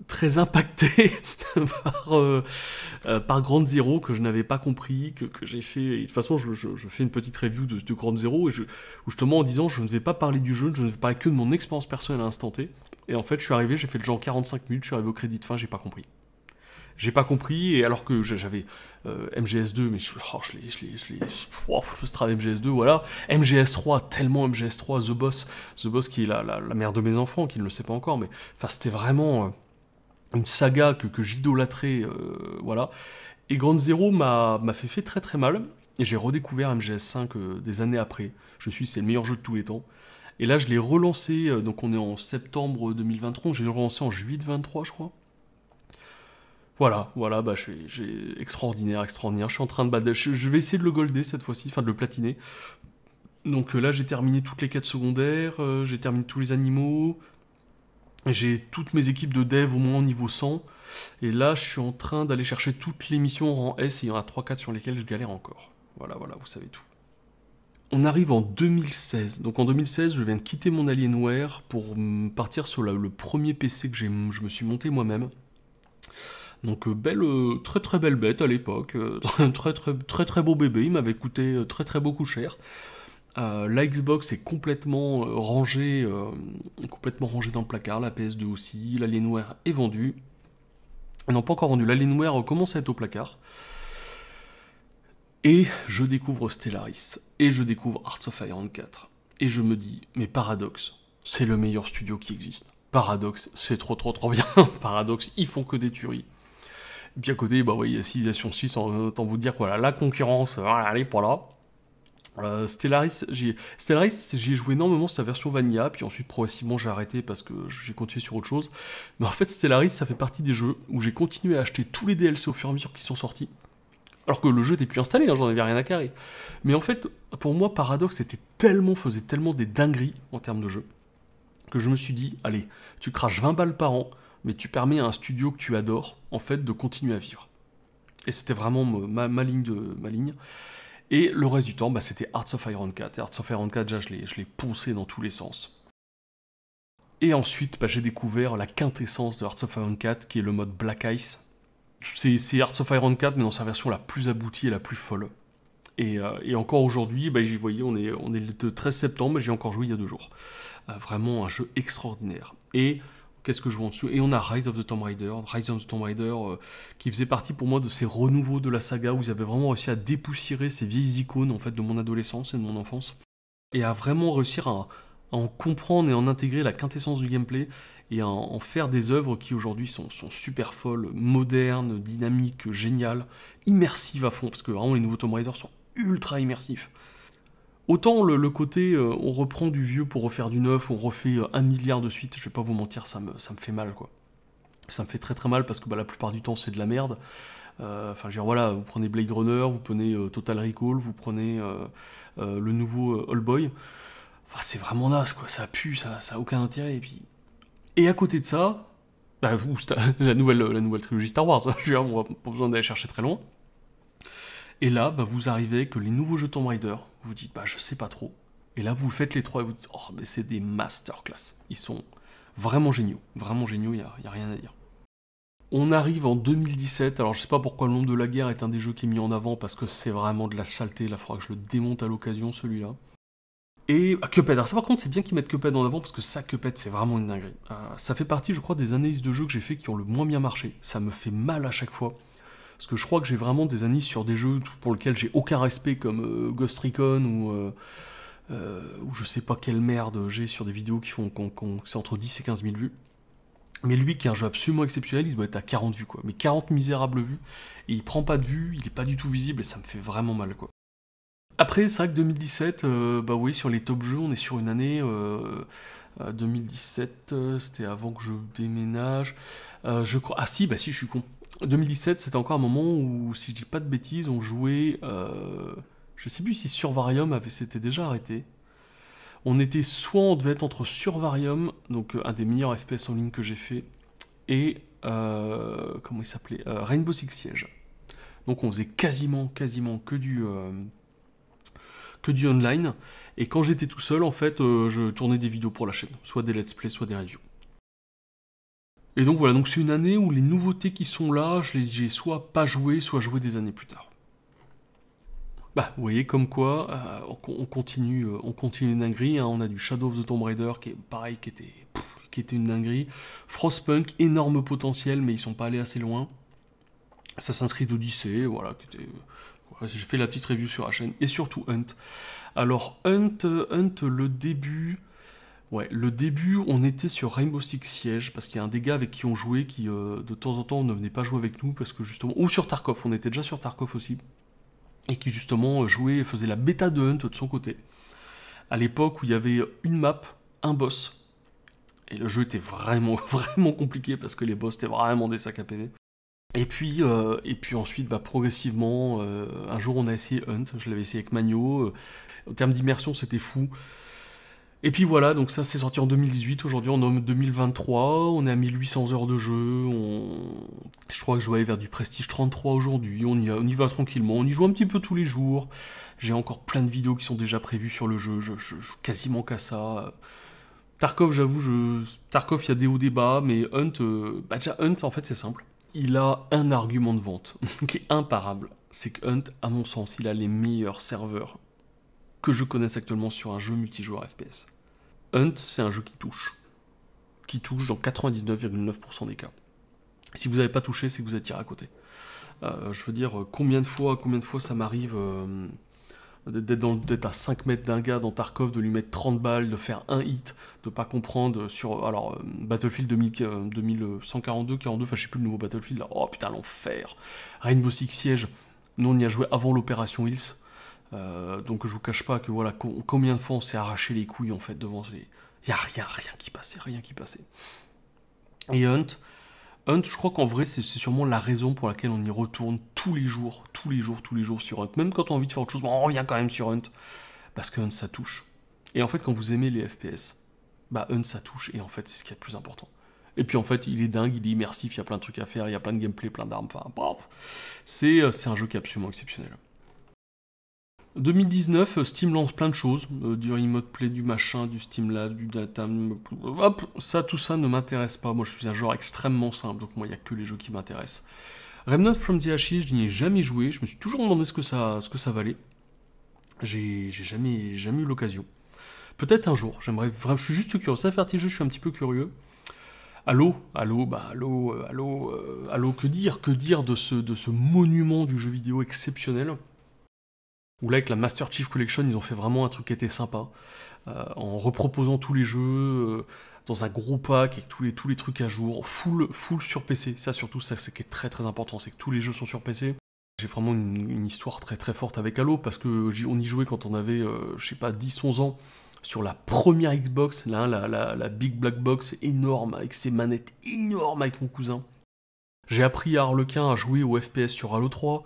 très impacté par Ground Zero, que je n'avais pas compris, que j'ai fait. Et de toute façon, je fais une petite review de Ground Zero, où justement en disant je ne vais pas parler du jeu, je ne vais parler que de mon expérience personnelle à l'instant T. Et en fait, je suis arrivé, j'ai fait le jeu en 45 minutes, je suis arrivé au crédit de fin, j'ai pas compris. J'ai pas compris, et alors que j'avais MGS2, mais je strave MGS2, voilà. MGS3, tellement MGS3, The Boss qui est la mère de mes enfants, qui ne le sait pas encore, mais enfin c'était vraiment une saga que j'idolâtrais, voilà. Et Ground Zero m'a fait très mal, et j'ai redécouvert MGS5 des années après. Je suis, c'est le meilleur jeu de tous les temps. Et là je l'ai relancé, donc on est en septembre 2023, j'ai relancé en juillet 2023 je crois. Voilà, j'ai extraordinaire, je suis en train de je vais essayer de le golder cette fois-ci, enfin de le platiner. Donc là j'ai terminé toutes les quêtes secondaires, j'ai terminé tous les animaux, j'ai toutes mes équipes de dev au moins au niveau 100, et là je suis en train d'aller chercher toutes les missions en rang S, et il y en a 3-4 sur lesquelles je galère encore. Voilà, vous savez tout. On arrive en 2016, donc en 2016 je viens de quitter mon Alienware pour partir sur le premier PC que je me suis monté moi-même. Donc très belle bête à l'époque, très beau bébé, il m'avait coûté très beaucoup cher. La Xbox est complètement rangée dans le placard, la PS2 aussi, l'Alienware est vendue. Non, pas encore vendu, l'Alienware commence à être au placard. Et je découvre Stellaris, et je découvre Hearts of Iron 4. Et je me dis, mais Paradox, c'est le meilleur studio qui existe. Paradox, c'est trop bien. Paradox, ils font que des tueries. Et puis à côté, il y a Civilization 6, autant vous dire quoi, la concurrence, allez, pour là. Stellaris, j'y ai joué énormément sa version Vanilla, puis ensuite progressivement j'ai arrêté parce que j'ai continué sur autre chose. Mais en fait, Stellaris, ça fait partie des jeux où j'ai continué à acheter tous les DLC au fur et à mesure qu'ils sont sortis. Alors que le jeu était plus installé, j'en avais rien à carrer. Mais en fait, pour moi, Paradox faisait tellement des dingueries en termes de jeu, que je me suis dit, allez, tu craches 20 balles par an, mais tu permets à un studio que tu adores, en fait, de continuer à vivre. Et c'était vraiment ma ligne. Et le reste du temps, c'était Hearts of Iron 4. Et Hearts of Iron 4, déjà, je l'ai poncé dans tous les sens. Et ensuite, j'ai découvert la quintessence de Hearts of Iron 4, qui est le mode Black Ice. C'est Hearts of Iron 4, mais dans sa version la plus aboutie et la plus folle. Et encore aujourd'hui, j'y voyais, on est le 13 septembre, mais j'ai encore joué il y a 2 jours. Vraiment un jeu extraordinaire. Et qu'est-ce que je vois en dessous ? Et on a Rise of the Tomb Raider, qui faisait partie pour moi de ces renouveaux de la saga, où ils avaient vraiment réussi à dépoussiérer ces vieilles icônes en fait, de mon adolescence et de mon enfance, et à vraiment réussir à en comprendre et en intégrer la quintessence du gameplay, et à en faire des œuvres qui aujourd'hui sont super folles, modernes, dynamiques, géniales, immersives à fond, parce que vraiment les nouveaux Tomb Raider sont ultra immersifs. Autant le côté on reprend du vieux pour refaire du neuf, on refait 1 milliard de suites, je vais pas vous mentir, ça me fait mal quoi. Ça me fait très très mal parce que bah, la plupart du temps c'est de la merde. Enfin, je veux dire, voilà, vous prenez Blade Runner, vous prenez Total Recall, vous prenez le nouveau All Boy. Enfin, c'est vraiment naze, quoi. Ça pue, ça a aucun intérêt. Et à côté de ça, bah, la nouvelle trilogie Star Wars, je veux dire, on n'a pas besoin d'aller chercher très loin. Et là, bah, vous arrivez que les nouveaux jeux Tomb Raider, vous dites, bah, je sais pas trop. Et là, vous faites les trois et vous dites, oh, mais c'est des masterclass. Ils sont vraiment géniaux, il n'y a rien à dire. On arrive en 2017, alors je sais pas pourquoi le Nom de la Guerre est un des jeux qui est mis en avant, parce que c'est vraiment de la saleté, là, il faudra que je le démonte à l'occasion, celui-là. Et Cuphead, alors ça par contre c'est bien qu'ils mettent Cuphead en avant, parce que ça, Cuphead, c'est vraiment une dinguerie. Ça fait partie, je crois, des analyses de jeux que j'ai fait qui ont le moins bien marché. Ça me fait mal à chaque fois. Parce que je crois que j'ai vraiment des analyses sur des jeux pour lesquels j'ai aucun respect, comme Ghost Recon ou je sais pas quelle merde j'ai sur des vidéos qui font c'est entre 10 et 15 000 vues. Mais lui, qui est un jeu absolument exceptionnel, il doit être à 40 vues, quoi. Mais 40 misérables vues, et il prend pas de vues, il est pas du tout visible, et ça me fait vraiment mal, quoi. Après, c'est vrai que 2017, bah oui, sur les top jeux, on est sur une année... 2017, c'était avant que je déménage. Je crois... Ah si, bah si, je suis con. 2017, c'était encore un moment où, si je dis pas de bêtises, on jouait... je sais plus si Survarium s'était déjà arrêté. On devait être entre Survarium, donc un des meilleurs FPS en ligne que j'ai fait, et comment il s'appelait, Rainbow Six Siege. Donc on faisait quasiment que du online. Et quand j'étais tout seul, en fait, je tournais des vidéos pour la chaîne, soit des let's play, soit des reviews. Et donc voilà, donc c'est une année où les nouveautés qui sont là, j'ai soit pas joué, soit joué des années plus tard. Bah, vous voyez, comme quoi, on continue une dinguerie, hein. On a du Shadow of the Tomb Raider qui est pareil, qui était une dinguerie. Frostpunk, énorme potentiel, mais ils sont pas allés assez loin. Assassin's Creed Odyssey, voilà, voilà, j'ai fait la petite review sur la chaîne, et surtout Hunt. Alors, Hunt, le début, on était sur Rainbow Six Siege, parce qu'il y a un des gars avec qui on jouait qui, de temps en temps, ne venait pas jouer avec nous, parce que justement, ou sur Tarkov, on était déjà sur Tarkov aussi, et qui justement faisait la bêta de Hunt de son côté. À l'époque où il y avait une map, un boss, et le jeu était vraiment, vraiment compliqué, parce que les boss étaient vraiment des sacs à PV. Et puis ensuite, bah, progressivement, un jour on a essayé Hunt, je l'avais essayé avec Magno, en termes d'immersion c'était fou. Et puis voilà, donc ça c'est sorti en 2018, aujourd'hui on est en 2023, on est à 1800 heures de jeu, je crois que je vais aller vers du Prestige 33 aujourd'hui, on y va tranquillement, on y joue un petit peu tous les jours, j'ai encore plein de vidéos qui sont déjà prévues sur le jeu, je joue quasiment qu'à ça. Tarkov, j'avoue, Tarkov il y a des hauts des bas, mais Hunt, bah déjà Hunt en fait c'est simple. Il a un argument de vente qui est imparable, c'est que Hunt, à mon sens, il a les meilleurs serveurs que je connaisse actuellement sur un jeu multijoueur FPS. Hunt, c'est un jeu qui touche dans 99,9% des cas. Si vous n'avez pas touché, c'est que vous êtes tiré à côté. Je veux dire, combien de fois ça m'arrive d'être à 5 mètres d'un gars dans Tarkov, de lui mettre 30 balles, de faire un hit, de pas comprendre sur... Alors, Battlefield 2142, 42, enfin je sais plus le nouveau Battlefield, là. Oh putain, l'enfer. Rainbow Six Siege, nous on y a joué avant l'opération Hills, donc je vous cache pas que voilà, combien de fois on s'est arraché les couilles en fait devant les... Y a rien qui passait. Et Hunt, je crois qu'en vrai, c'est sûrement la raison pour laquelle on y retourne tous les jours sur Hunt. Même quand on a envie de faire autre chose, on revient quand même sur Hunt. Parce que Hunt, ça touche. Et en fait, quand vous aimez les FPS, bah Hunt, ça touche. Et en fait, c'est ce qui est le plus important. Et puis en fait, il est dingue, il est immersif, il y a plein de trucs à faire, il y a plein de gameplay, plein d'armes. Enfin, c'est un jeu qui est absolument exceptionnel. 2019, Steam lance plein de choses, du remote play, du machin, du Steam Lab, du data, hop, tout ça ne m'intéresse pas, moi je suis un joueur extrêmement simple, donc moi il n'y a que les jeux qui m'intéressent. Remnant from the Ashes, je n'y ai jamais joué, je me suis toujours demandé ce que ça valait, j'ai jamais eu l'occasion. Peut-être un jour, j'aimerais vraiment, je suis juste curieux, ça fait partie du jeu, je suis un petit peu curieux. Halo, que dire de ce monument du jeu vidéo exceptionnel, où là, avec la Master Chief Collection, ils ont fait vraiment un truc qui était sympa, en reproposant tous les jeux dans un gros pack, avec tous les trucs à jour, full sur PC. Ça, surtout, ça, c'est qui est très très important, c'est que tous les jeux sont sur PC. J'ai vraiment une histoire très très forte avec Halo, parce qu'on y jouait quand on avait, je sais pas, 10-11 ans, sur la première Xbox, là, la Big Black Box énorme, avec ses manettes énormes avec mon cousin. J'ai appris à Harlequin à jouer au FPS sur Halo 3.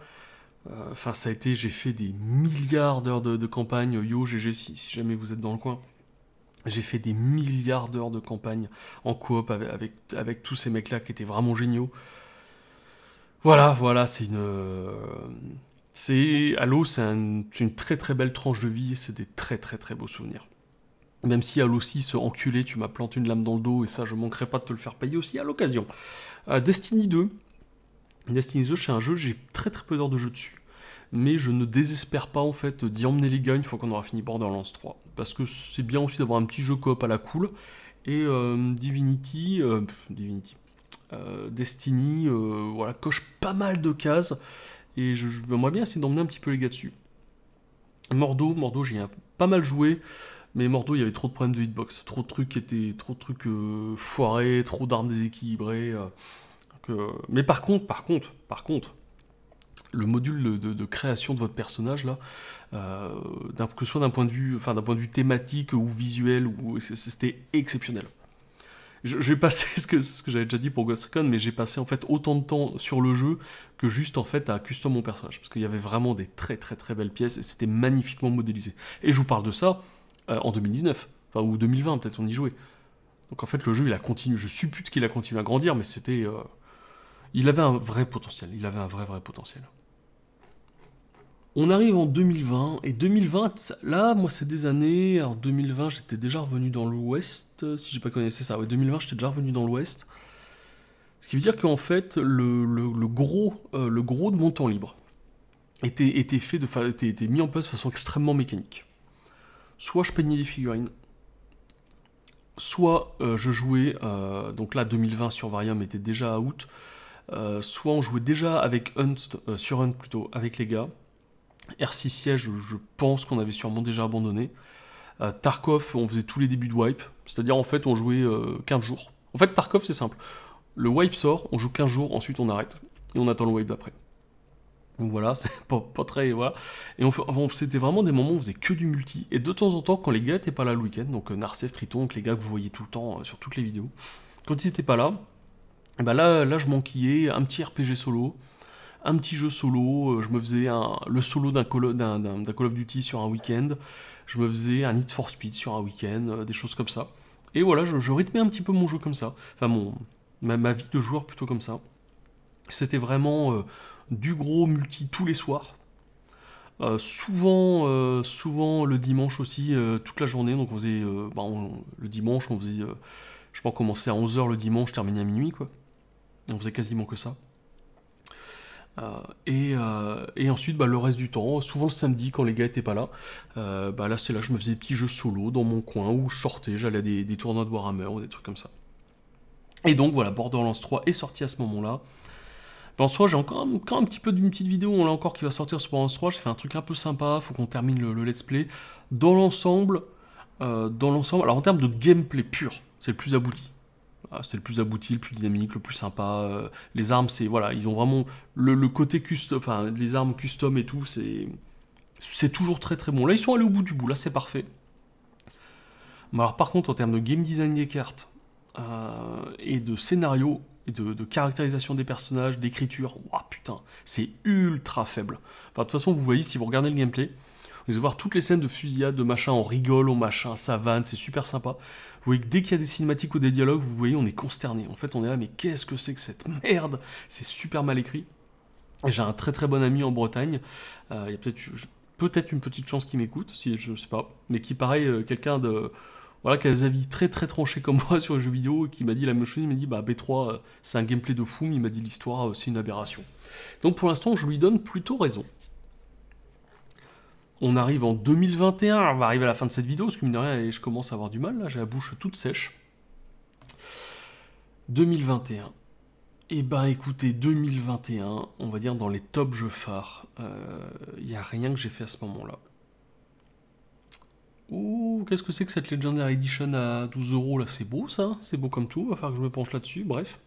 Enfin, ça a été, j'ai fait des milliards d'heures de campagne. Yo, GG, si jamais vous êtes dans le coin. J'ai fait des milliards d'heures de campagne en coop avec tous ces mecs-là qui étaient vraiment géniaux. Voilà, c'est Halo, c'est une très très belle tranche de vie, c'est des très très très beaux souvenirs. Même si Halo 6, enculé, tu m'as planté une lame dans le dos, et ça, je manquerai pas de te le faire payer aussi à l'occasion. Destiny 2, c'est un jeu, j'ai très très peu d'heures de jeu dessus. Mais je ne désespère pas en fait d'y emmener les gars une fois qu'on aura fini Borderlands 3. Parce que c'est bien aussi d'avoir un petit jeu coop à la cool. Et Destiny, voilà, coche pas mal de cases. Et j'aimerais bien essayer d'emmener un petit peu les gars dessus. Mordo, j'y ai pas mal joué. Mais Mordo, il y avait trop de problèmes de hitbox. Trop de trucs foirés, trop d'armes déséquilibrées. Mais par contre, le module de création de votre personnage là, que ce soit d'un point de vue thématique ou visuel, c'était exceptionnel. J'ai passé ce que j'avais déjà dit pour Ghost Recon, mais j'ai passé en fait autant de temps sur le jeu que juste en fait à custom mon personnage, parce qu'il y avait vraiment des très très très belles pièces et c'était magnifiquement modélisé. Et je vous parle de ça en 2019, enfin ou 2020 peut-être on y jouait. Donc en fait le jeu il a continué, je suppute qu'il a continué à grandir, mais c'était, il avait un vrai potentiel, il avait un vrai potentiel. On arrive en 2020, et 2020, là, moi, c'est des années... Alors, 2020, j'étais déjà revenu dans l'Ouest, si j'ai pas connu, c'est ça, ouais, 2020, j'étais déjà revenu dans l'Ouest. Ce qui veut dire qu'en fait, le gros de mon temps libre était mis en place de façon extrêmement mécanique. Soit je peignais des figurines, soit je jouais, donc là, 2020 sur Varium était déjà out, soit on jouait déjà avec sur Hunt plutôt, avec les gars. R6 Siege, je pense qu'on avait sûrement déjà abandonné. Tarkov, on faisait tous les débuts de wipe, c'est-à-dire en fait on jouait 15 jours. En fait Tarkov c'est simple, le wipe sort, on joue 15 jours, ensuite on arrête, et on attend le wipe d'après. Donc voilà, c'est pas très... Voilà. Et c'était vraiment des moments où on faisait que du multi, et de temps en temps quand les gars étaient pas là le week-end, donc Narcef, Triton, donc les gars que vous voyez tout le temps sur toutes les vidéos, quand ils étaient pas là, et ben là je m'enquillais un petit RPG solo, un petit jeu solo, je me faisais le solo d'un Call of Duty sur un week-end, je me faisais un Need for Speed sur un week-end, des choses comme ça. Et voilà, je rythmais un petit peu mon jeu comme ça, enfin ma vie de joueur plutôt comme ça. C'était vraiment du gros multi tous les soirs. Souvent le dimanche aussi, toute la journée, donc on faisait, le dimanche on faisait, je sais pas, on commençait à 11h le dimanche, terminait à minuit quoi. On faisait quasiment que ça. Et ensuite le reste du temps, souvent le samedi quand les gars étaient pas là, là c'est là je me faisais des petits jeux solo dans mon coin où je sortais, j'allais à des tournois de Warhammer ou des trucs comme ça. Et donc voilà, Borderlands 3 est sorti à ce moment-là. En soi j'ai encore un petit peu d'une petite vidéo là encore qui va sortir sur Borderlands 3, j'ai fait un truc un peu sympa, faut qu'on termine le let's play. Dans l'ensemble, alors en termes de gameplay pur, c'est le plus abouti. C'est le plus abouti, le plus dynamique, le plus sympa. Les armes, c'est voilà, ils ont vraiment le côté custom, enfin les armes custom et tout, c'est toujours très très bon. Là, ils sont allés au bout du bout, là c'est parfait. Mais alors par contre, en termes de game design des cartes et de scénario et de caractérisation des personnages, d'écriture, ouah putain, c'est ultra faible. Enfin, de toute façon, vous voyez si vous regardez le gameplay, vous allez voir toutes les scènes de fusillade, de machin, on rigole, on machin, ça vanne, c'est super sympa. Vous voyez que dès qu'il y a des cinématiques ou des dialogues, vous voyez, on est consterné. En fait, on est là, mais qu'est-ce que c'est que cette merde? C'est super mal écrit. Et j'ai un très très bon ami en Bretagne. Il y a peut-être une petite chance qu'il m'écoute, si je sais pas. Mais qui paraît quelqu'un de... Voilà, qui a des avis très très tranchés comme moi sur les jeux vidéo, et qui m'a dit la même chose, il m'a dit, B3, c'est un gameplay de fou, mais il m'a dit l'histoire, c'est une aberration. Donc pour l'instant, je lui donne plutôt raison. On arrive en 2021, on va arriver à la fin de cette vidéo, parce que mine de rien, je commence à avoir du mal, là, j'ai la bouche toute sèche. 2021. Et ben écoutez, 2021, on va dire dans les top jeux phares, il n'y a rien que j'ai fait à ce moment-là. Ouh, qu'est-ce que c'est que cette Legendary Edition à 12 € là, c'est beau ça, c'est beau comme tout, va falloir que je me penche là-dessus, bref.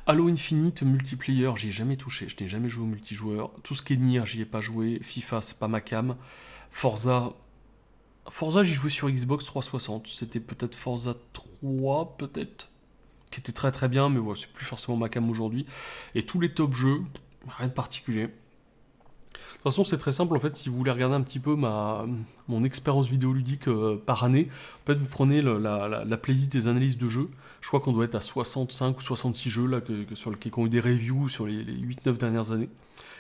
Halo Infinite multiplayer, j'y ai jamais touché, je n'ai jamais joué au multijoueur. Tout ce qui est Nier, j'y ai pas joué. FIFA, c'est pas ma cam. Forza, Forza, j'y jouais sur Xbox 360. C'était peut-être Forza 3, peut-être, qui était très très bien, mais ouais, c'est plus forcément ma cam aujourd'hui. Et tous les top jeux, rien de particulier. De toute façon, c'est très simple, en fait, si vous voulez regarder un petit peu mon expérience vidéoludique par année, en fait, vous prenez la playlist des analyses de jeux. Je crois qu'on doit être à 65 ou 66 jeux là, sur lesquels qui ont eu des reviews sur les 8-9 dernières années.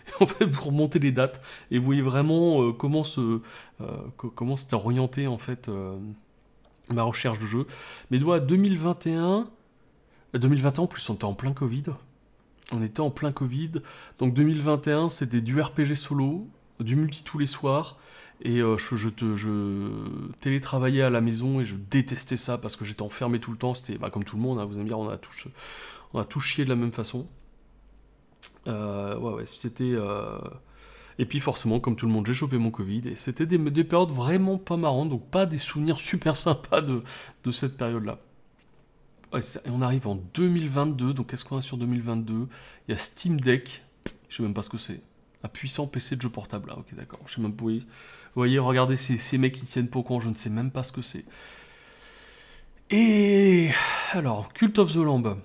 Et en fait, vous remontez les dates et vous voyez vraiment comment s'est orienté en fait ma recherche de jeux. Mais doit à 2021 en plus, on était en plein Covid. On était en plein Covid, donc 2021 c'était du RPG solo, du multi tous les soirs, et je télétravaillais à la maison et je détestais ça parce que j'étais enfermé tout le temps, c'était comme tout le monde, hein, vous allez me dire, on a tous chié de la même façon. Ouais, c'était... Et puis forcément, comme tout le monde, j'ai chopé mon Covid, et c'était des périodes vraiment pas marrantes, donc pas des souvenirs super sympas de cette période-là. Ouais, et on arrive en 2022, donc qu'est-ce qu'on a sur 2022? Il y a Steam Deck, je sais même pas ce que c'est. Un puissant PC de jeu portable, ah, ok d'accord, je sais même pas. Vous voyez, regardez ces mecs qui tiennent Pokémon, je ne sais même pas ce que c'est. Et alors, Cult of the Lamb.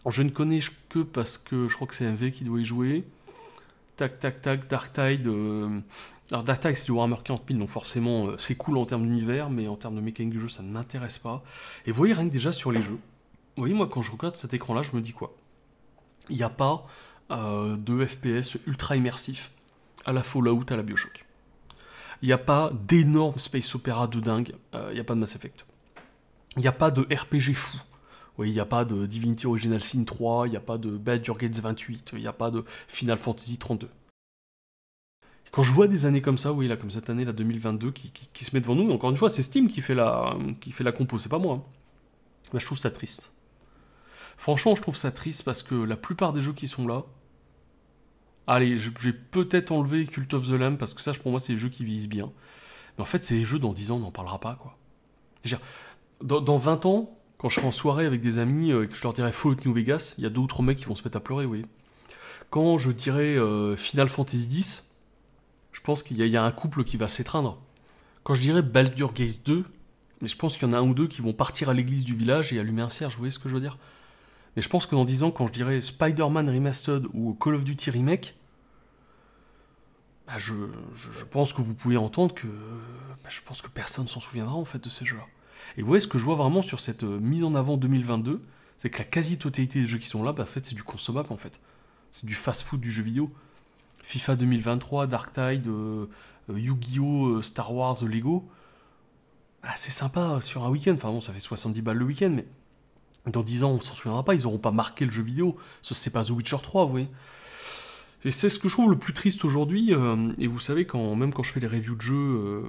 Je ne connais que parce que je crois que c'est MV qui doit y jouer. Tac, tac, tac, Dark Tide. Alors Dark Tide c'est du Warhammer 40 000, donc forcément c'est cool en termes d'univers, mais en termes de mécanique du jeu ça ne m'intéresse pas. Et vous voyez rien que déjà sur les jeux, vous voyez moi quand je regarde cet écran là je me dis quoi? Il n'y a pas de FPS ultra immersif à la Fallout, à la Bioshock. Il n'y a pas d'énormes space opéra de dingue, il n'y a pas de Mass Effect. Il n'y a pas de RPG fou. Oui, il n'y a pas de Divinity Original Sin 3, il n'y a pas de Baldur's Gate 28, il n'y a pas de Final Fantasy 32. Quand je vois des années comme ça, oui, là, comme cette année, la 2022, qui se met devant nous, encore une fois, c'est Steam qui fait la compo, c'est pas moi. Hein. Mais je trouve ça triste. Franchement, je trouve ça triste parce que la plupart des jeux qui sont là... Allez, j'ai peut-être enlevé Cult of the Lamb, parce que ça, pour moi, c'est les jeux qui vieillissent bien. Mais en fait, c'est les jeux, dans 10 ans, on n'en parlera pas, quoi. C'est-à-dire, dans 20 ans, quand je serai en soirée avec des amis, et que je leur dirai Fallout New Vegas, il y a 2 ou 3 mecs qui vont se mettre à pleurer, oui. Quand je dirai Final Fantasy X, je pense qu'il y a un couple qui va s'étreindre. Quand je dirais Baldur's Gate 2, mais je pense qu'il y en a un ou deux qui vont partir à l'église du village et allumer un cierge, vous voyez ce que je veux dire? Mais je pense que dans 10 ans, quand je dirais Spider-Man Remastered ou Call of Duty Remake, je pense que vous pouvez entendre que... je pense que personne s'en souviendra en fait de ces jeux-là. Et vous voyez ce que je vois vraiment sur cette mise en avant 2022, c'est que la quasi-totalité des jeux qui sont là, en fait, c'est du consommable en fait. C'est du fast-food du jeu vidéo. FIFA 2023, Dark Tide, Yu-Gi-Oh!, Star Wars, Lego. C'est sympa sur un week-end. Enfin bon, ça fait 70 balles le week-end, mais dans 10 ans, on s'en souviendra pas. Ils auront pas marqué le jeu vidéo. C'est pas The Witcher 3, vous voyez. Et c'est ce que je trouve le plus triste aujourd'hui. Et vous savez, même quand je fais les reviews de jeux,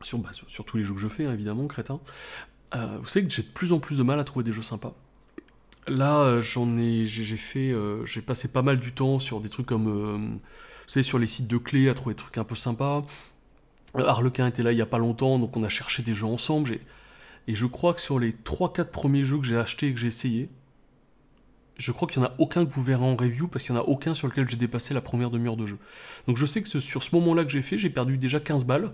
sur tous les jeux que je fais, hein, évidemment, crétin, vous savez que j'ai de plus en plus de mal à trouver des jeux sympas. Là, j'ai passé pas mal du temps sur des trucs comme, vous savez, sur les sites de clés, à trouver des trucs un peu sympas. Harlequin était là il y a pas longtemps, donc on a cherché des jeux ensemble. Et je crois que sur les 3-4 premiers jeux que j'ai achetés et que j'ai essayé, je crois qu'il n'y en a aucun que vous verrez en review, parce qu'il n'y en a aucun sur lequel j'ai dépassé la première demi-heure de jeu. Donc je sais que sur ce moment-là que j'ai perdu déjà 15 balles.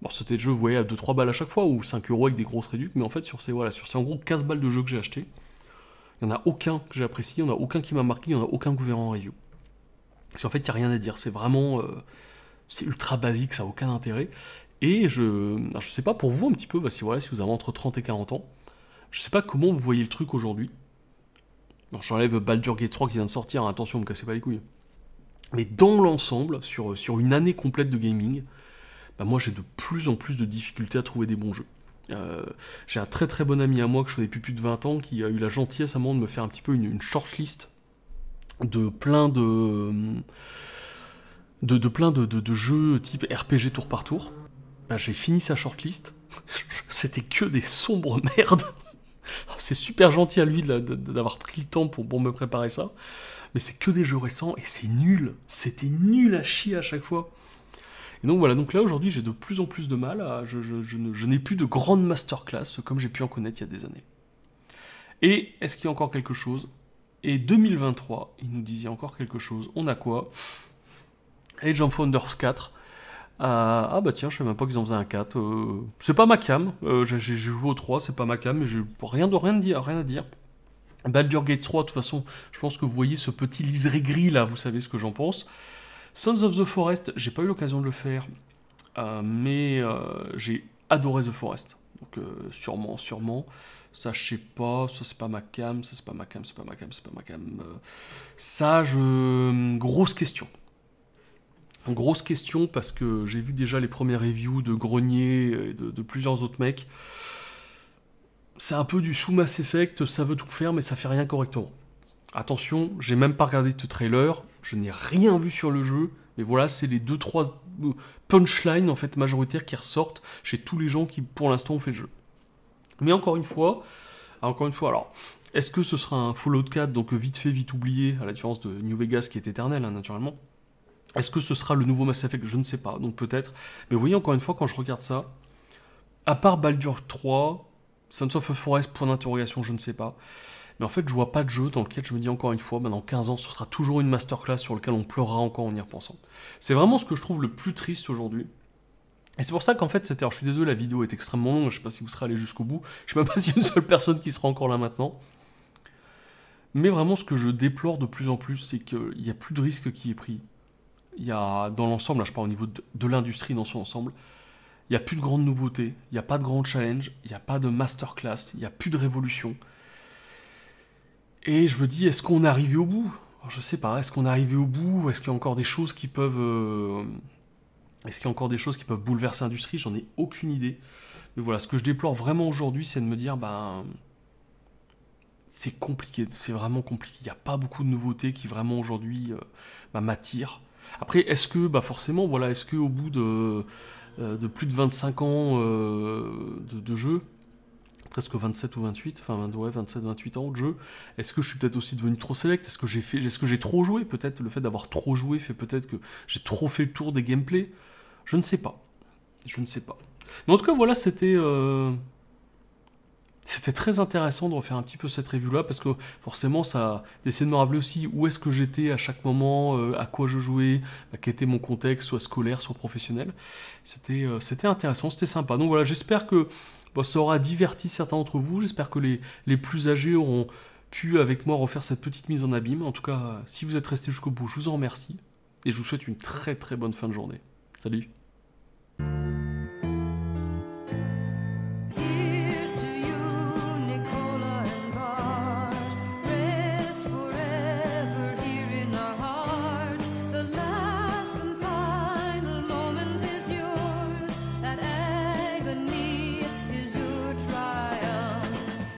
Bon, c'était le jeu, vous voyez, à 2-3 balles à chaque fois, ou 5 € avec des grosses réductions, mais en fait, sur ces en gros 15 balles de jeu que j'ai acheté, il n'y en a aucun que j'ai apprécié, il n'y en a aucun qui m'a marqué, il n'y en a aucun que vous verrez en review. Parce qu'en fait, il n'y a rien à dire, c'est vraiment... c'est ultra basique, ça n'a aucun intérêt. Et je sais pas pour vous un petit peu, si vous avez entre 30 et 40 ans, je sais pas comment vous voyez le truc aujourd'hui. Bon, j'enlève Baldur's Gate 3 qui vient de sortir, hein, attention, me cassez pas les couilles. Mais dans l'ensemble, sur une année complète de gaming, moi j'ai de plus en plus de difficultés à trouver des bons jeux. J'ai un très très bon ami à moi que je connais depuis plus de 20 ans qui a eu la gentillesse à un moment de me faire un petit peu une shortlist de plein de jeux type RPG tour par tour. J'ai fini sa shortlist, c'était que des sombres merdes. C'est super gentil à lui d'avoir pris le temps pour me préparer ça, mais c'est que des jeux récents et c'est nul, c'était nul à chier à chaque fois. Et donc voilà, donc là aujourd'hui j'ai de plus en plus de mal, je n'ai plus de grandes masterclass comme j'ai pu en connaître il y a des années. Et est-ce qu'il y a encore quelque chose? Et 2023, il nous disait encore quelque chose, on a quoi? Age of Wonders 4, Ah bah tiens, je savais même pas qu'ils en faisaient un 4. C'est pas ma cam, j'ai joué au 3, c'est pas ma cam, mais j'ai rien à dire. Baldur's Gate 3, de toute façon, je pense que vous voyez ce petit liseré gris là, vous savez ce que j'en pense. Sons of the Forest, j'ai pas eu l'occasion de le faire, mais j'ai adoré The Forest. Donc sûrement. Ça, je sais pas, ça c'est pas ma cam, ça c'est pas ma cam, c'est pas ma cam, c'est pas ma cam. Grosse question. Grosse question parce que j'ai vu déjà les premières reviews de Grenier et de plusieurs autres mecs. C'est un peu du sous Mass Effect, ça veut tout faire mais ça fait rien correctement. Attention, j'ai même pas regardé ce trailer, je n'ai rien vu sur le jeu, mais voilà, c'est les 2-3 punchlines en fait majoritaires qui ressortent chez tous les gens qui pour l'instant ont fait le jeu. Mais encore une fois, alors, est-ce que ce sera un Fallout 4, donc vite fait, vite oublié, à la différence de New Vegas qui est éternel, hein, naturellement. Est-ce que ce sera le nouveau Mass Effect? Je ne sais pas, donc peut-être. Mais vous voyez, encore une fois, quand je regarde ça, à part Baldur's 3, Sons of the Forest, point d'interrogation, je ne sais pas. Mais en fait, je vois pas de jeu dans lequel je me dis encore une fois, dans 15 ans, ce sera toujours une masterclass sur lequel on pleurera encore en y repensant. C'est vraiment ce que je trouve le plus triste aujourd'hui. Et c'est pour ça qu'en fait, alors je suis désolé, la vidéo est extrêmement longue, je sais pas si vous serez allé jusqu'au bout, je sais même pas s'il y a une seule personne qui sera encore là maintenant. Mais vraiment, ce que je déplore de plus en plus, c'est qu'il n'y a plus de risque qui est pris. Il y a, dans l'ensemble, là je parle au niveau de l'industrie dans son ensemble, il n'y a plus de grandes nouveautés, il n'y a pas de grands challenges, il n'y a pas de masterclass, il n'y a plus de révolution. Et je me dis, est-ce qu'on est arrivé au bout? Alors, je sais pas, est-ce qu'on est arrivé au bout? Est-ce qu'il y a encore des choses qui peuvent... Est-ce qu'il y a encore des choses qui peuvent bouleverser l'industrie? J'en ai aucune idée. Mais voilà, ce que je déplore vraiment aujourd'hui, c'est de me dire, c'est compliqué, c'est vraiment compliqué. Il n'y a pas beaucoup de nouveautés qui vraiment aujourd'hui m'attirent. Après, est-ce que, forcément, voilà, est-ce qu'au bout de plus de 25 ans de jeu, presque 27 ou 28, enfin ouais, 27-28 ans de jeu, est-ce que je suis peut-être aussi devenu trop select? Est-ce que j'ai trop joué? Peut-être le fait d'avoir trop joué fait peut-être que j'ai trop fait le tour des gameplays. Je ne sais pas. Mais en tout cas, voilà, c'était très intéressant de refaire un petit peu cette review-là, parce que forcément, ça d'essayer de me rappeler aussi où est-ce que j'étais à chaque moment, à quoi je jouais, quel était mon contexte, soit scolaire, soit professionnel. C'était intéressant, c'était sympa. Donc voilà, j'espère que ça aura diverti certains d'entre vous. J'espère que les plus âgés auront pu, avec moi, refaire cette petite mise en abîme. En tout cas, si vous êtes restés jusqu'au bout, je vous en remercie. Et je vous souhaite une très très bonne fin de journée. Salut!